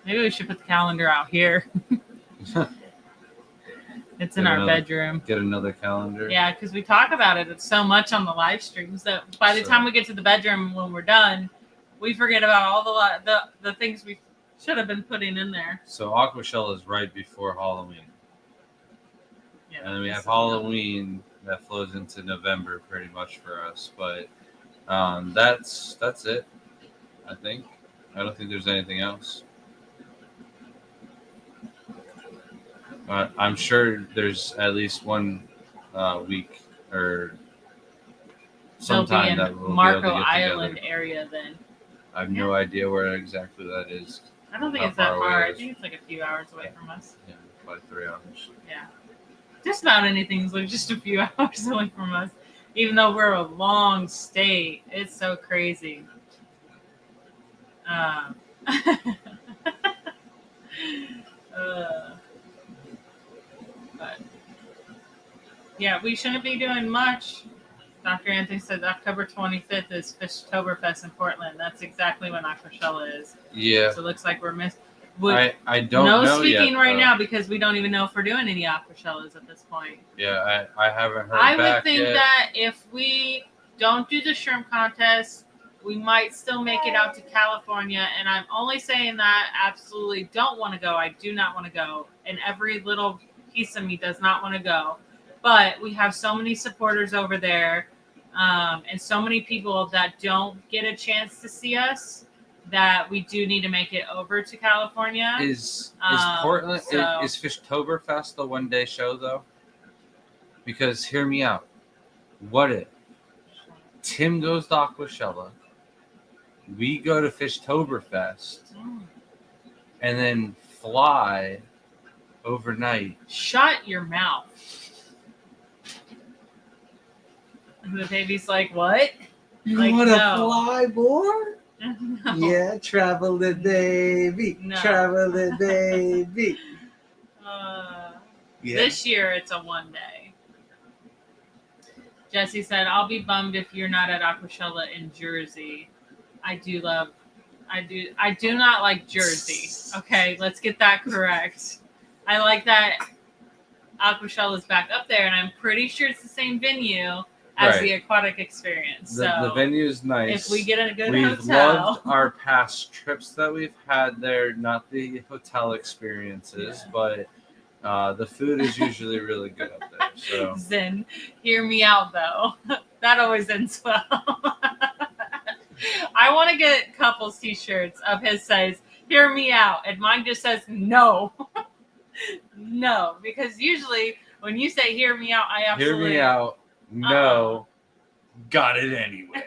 Maybe we should put the calendar out here. It's in our bedroom. Get another calendar. Yeah, because we talk about it so much on the live streams that by the time we get to the bedroom when we're done, we forget about all the things we should have been putting in there. So Aquashella is right before Halloween. Yeah, and then we have Halloween that flows into November pretty much for us. But that's it, I think. I don't think there's anything else. I'm sure there's at least one week or sometime that we'll Marco be able to get Island together. area then. I have no idea where exactly that is. I don't think it's that far. I think it's like a few hours away from us. Yeah, like 3 hours. Yeah. Just about anything's like just a few hours away from us. Even though we're a long state. It's so crazy. But yeah, we shouldn't be doing much. Dr. Anthony said October 25th is Fishtoberfest in Portland. That's exactly when Aquashella is. Yeah. So it looks like we're missing. I don't know no speaking yet, right now because we don't even know if we're doing any Aquashellas at this point. Yeah, I haven't heard I back would think yet. that if we don't do the shrimp contest, we might still make it out to California. And I'm only saying that I absolutely don't want to go. I do not want to go. And every little piece of me does not want to go. But we have so many supporters over there and so many people that don't get a chance to see us that we do need to make it over to California. Is Portland, is Fishtoberfest the one-day show, though? Because, hear me out. What if Tim goes to Aquashella, we go to Fishtoberfest, and then fly overnight? Shut your mouth. And the baby's like, what? You like, want to no. fly more? No. Yeah, traveling baby, No. traveling baby. Yeah. This year it's a 1 day. Jesse said, "I'll be bummed if you're not at Aquashella in Jersey. I do not like Jersey. Okay, let's get that correct. I like that Aquashella's back up there, and I'm pretty sure it's the same venue as the Aquatic Experience. The So venue is nice. if we get a good we've hotel, loved our past trips that we've had there. Not the hotel experiences, but the food is usually really good up there. So Zen, hear me out though. That always ends well. I want to get couples t-shirts of his says, "Hear me out," and mine just says no. No, because usually when you say "hear me out," I absolutely hear me out. No, got it anyway.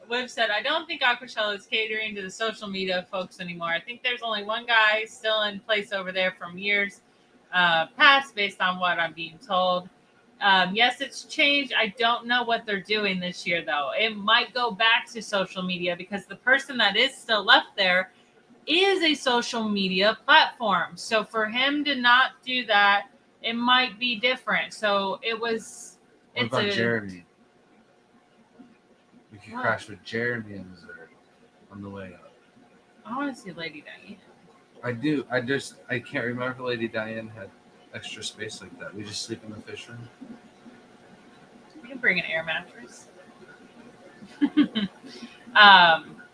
Wib said, "I don't think Aquashella is catering to the social media folks anymore. I think there's only one guy still in place over there from years past, based on what I'm being told. Yes, it's changed. I don't know what they're doing this year, though. It might go back to social media because the person that is still left there is a social media platform. So for him to not do that, it might be different. So it was. What It's about a Jeremy? We could What? crash with Jeremy in Missouri on the way up. I want to see Lady Diana. I do. I can't remember if Lady Diane had extra space like that. We just sleep in the fish room. You can bring an air mattress.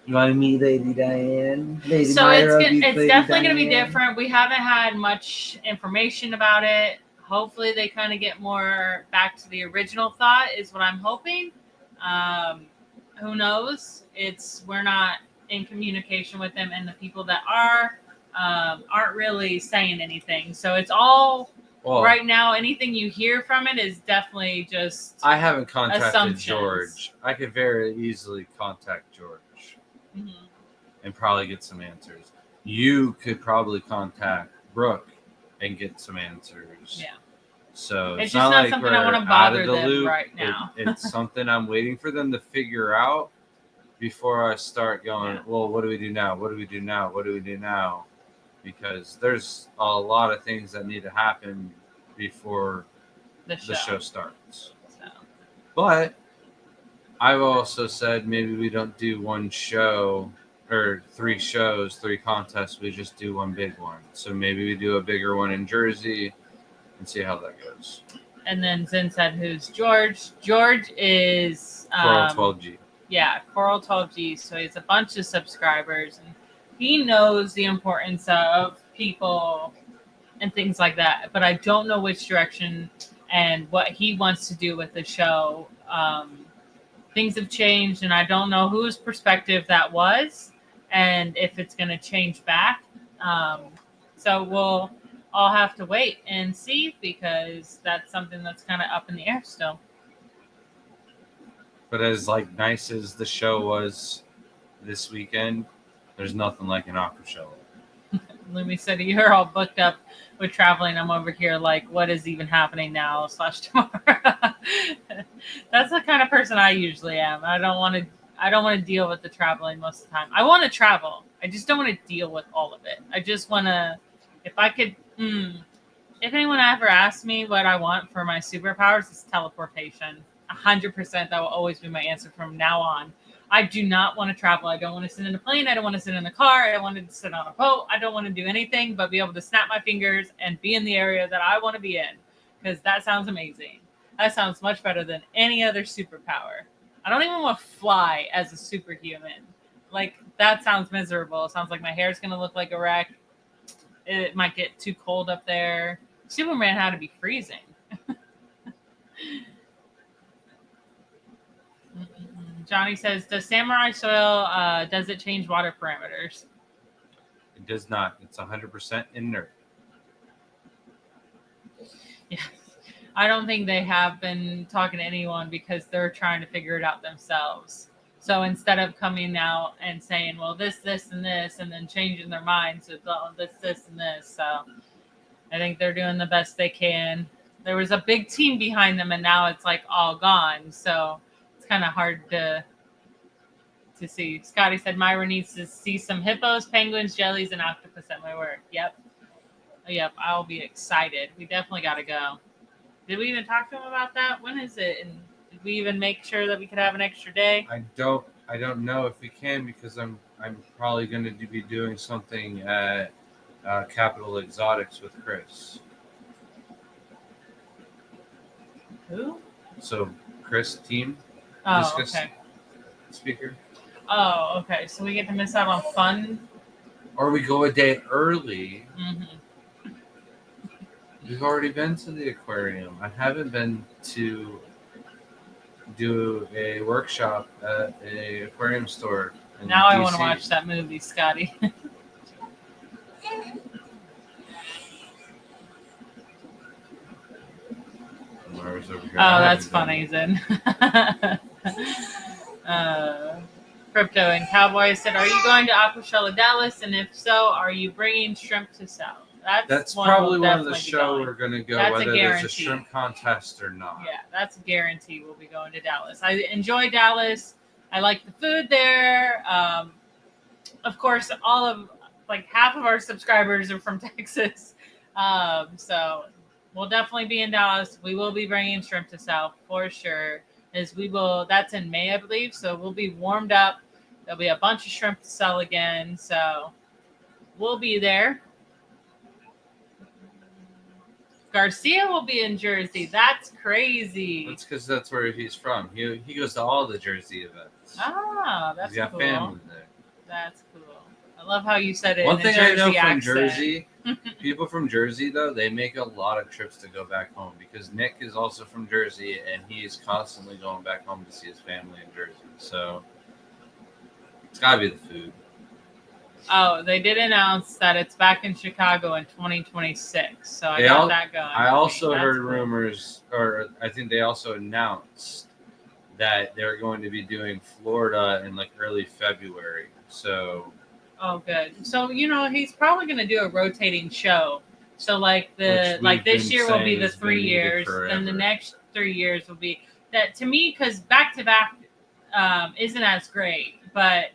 You want to meet Lady Diane? Lady So Myra it's meets Lady definitely going to be Diane. different. We haven't had much information about it. Hopefully, they kind of get more back to the original thought. Is what I'm hoping. Who knows? We're not in communication with them, and the people that aren't really saying anything. So it's all right now. Anything you hear from it is definitely just. I haven't contacted assumptions. George. I could very easily contact George and probably get some answers. You could probably contact Brooke and get some answers. Yeah. So It's not just not like something we're I want to out bother of the them loop. right now. It's something I'm waiting for them to figure out before I start going, well, what do we do now? What do we do now? What do we do now? Because there's a lot of things that need to happen before the show starts. So. But I've also said maybe we don't do one show or 3 shows, 3 contests. We just do one big one. So maybe we do a bigger one in Jersey and see how that goes. And then Zen said, "Who's George?" George is Coral 12G. Yeah, Coral 12G. So he has a bunch of subscribers, and he knows the importance of people and things like that. But I don't know which direction and what he wants to do with the show. Things have changed, and I don't know whose perspective that was, and if it's going to change back. So we'll all have to wait and see, because that's something that's kind of up in the air still. But as nice as the show was this weekend, there's nothing like an Aquashella. Lumi said, "You're all booked up with traveling. I'm over here like, what is even happening now / tomorrow?" That's the kind of person I usually am. I don't want to deal with the traveling most of the time. I want to travel. I just don't want to deal with all of it. I just want to, if I could, if anyone ever asks me what I want for my superpowers, it's teleportation. 100%. That will always be my answer from now on. I do not want to travel. I don't want to sit in a plane. I don't want to sit in a car. I don't want to sit on a boat. I don't want to do anything but be able to snap my fingers and be in the area that I want to be in, because that sounds amazing. That sounds much better than any other superpower. I don't even want to fly as a superhuman. That sounds miserable. It sounds like my hair's going to look like a wreck. It might get too cold up there. Superman had to be freezing. Johnny says, "Does samurai soil, does it change water parameters?" It does not. It's 100% inert. Yes. I don't think they have been talking to anyone, because they're trying to figure it out themselves. So instead of coming out and saying, well, this, and this, and then changing their minds with this, and this. So I think they're doing the best they can. There was a big team behind them, and now it's all gone. So it's kind of hard to see. Scotty said Myra needs to see some hippos, penguins, jellies, and octopus at my work. Yep. I'll be excited. We definitely got to go. Did we even talk to him about that? When is it? And did we even make sure that we could have an extra day? I don't know if we can, because I'm probably going to be doing something at Capital Exotics with Chris. Who? So Chris, team. Oh, okay. Speaker. Oh, okay. So we get to miss out on fun. Or we go a day early. Mm-hmm. We've already been to the aquarium. I haven't been to do a workshop at a aquarium store in Now DC. I want to watch that movie, Scotty. Oh, that's funny, Zen. Crypto and Cowboy said, "Are you going to Aquashella Dallas? And if so, are you bringing shrimp to sell?" That's probably one of the show we're going to go, that's whether there's a shrimp contest or not. Yeah, that's a guarantee. We'll be going to Dallas. I enjoy Dallas. I like the food there. Of course, half of our subscribers are from Texas. So we'll definitely be in Dallas. We will be bringing shrimp to sell for sure. That's in May, I believe. So we'll be warmed up. There'll be a bunch of shrimp to sell again. So we'll be there. Garcia will be in Jersey. That's crazy. That's because that's where he's from. He goes to all the Jersey events. Ah, that's cool. He's got family there. That's cool. I love how you said it. One thing I know from accent. Jersey, people from Jersey, though, they make a lot of trips to go back home, because Nick is also from Jersey, and he's constantly going back home to see his family in Jersey. So it's got to be the food. Oh, they did announce that it's back in Chicago in 2026. So I got that going. I also heard rumors, or I think they also announced that they're going to be doing Florida in early February. So. Oh, good. So he's probably going to do a rotating show. So this year will be the 3 years, then the next 3 years will be that, to me, because back to back isn't as great, but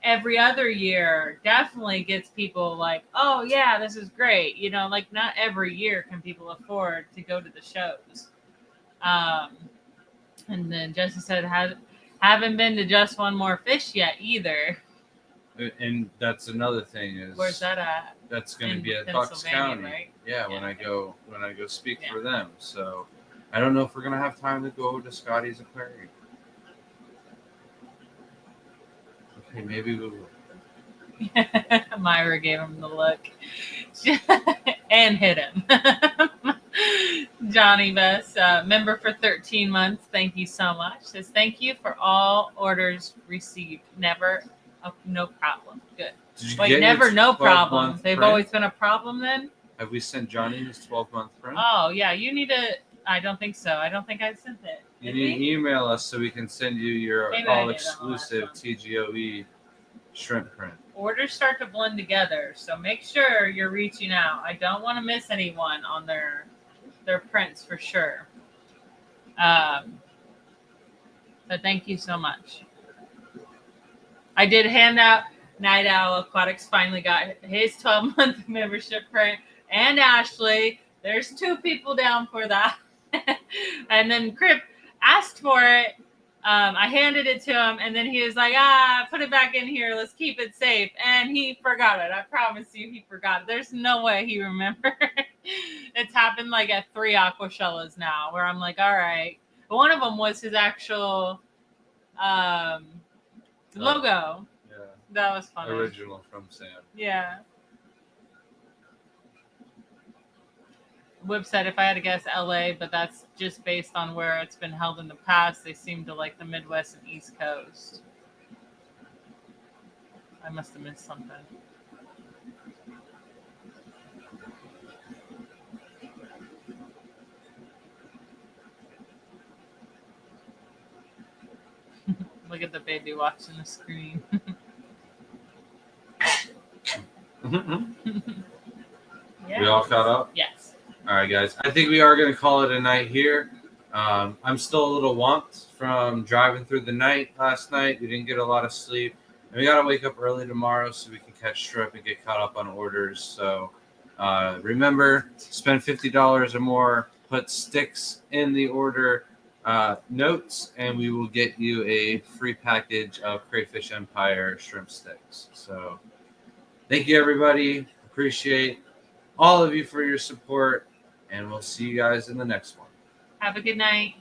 every other year definitely gets people oh yeah, this is great. Not every year can people afford to go to the shows. And then Jesse said, haven't been to Just One More Fish yet either. And that's another thing is, where's that at? That's going to be at Bucks County, right? Yeah, when I go speak for them. So I don't know if we're going to have time to go to Scotty's aquarium. Okay, maybe we will. Myra gave him the look and hit him. Johnny Best, member for 13 months. Thank you so much. Says thank you for all orders received. Never. No problem. Good. Wait, never no problem. They've always been a problem then? Have we sent Johnny his 12-month print? Oh, yeah. You need to. I don't think so. I don't think I sent it. You need to email us so we can send you your all-exclusive TGOE shrimp print. Orders start to blend together, so make sure you're reaching out. I don't want to miss anyone on their prints for sure. But thank you so much. I did hand out Night Owl Aquatics finally got his 12-month membership print, and Ashley. There's 2 people down for that. And then Crip asked for it. I handed it to him, and then he was like, put it back in here. Let's keep it safe. And he forgot it. I promise you, he forgot it. There's no way he remembered. It's happened at 3 Aquashellas now, where I'm like, all right. But one of them was his actual logo. Yeah. That was funny. Original from Sam. Yeah. Whip said, if I had to guess, LA, but that's just based on where it's been held in the past. They seem to like the Midwest and East Coast. I must have missed something. Look at the baby watching the screen. Yeah. We all caught up? Yes. All right, guys. I think we are going to call it a night here. I'm still a little whomped from driving through the night last night. We didn't get a lot of sleep. And we got to wake up early tomorrow so we can catch shrimp and get caught up on orders. So remember, spend $50 or more, put sticks in the order notes, and we will get you a free package of Crayfish Empire shrimp sticks. So thank you, everybody. Appreciate all of you for your support, and we'll see you guys in the next one. Have a good night.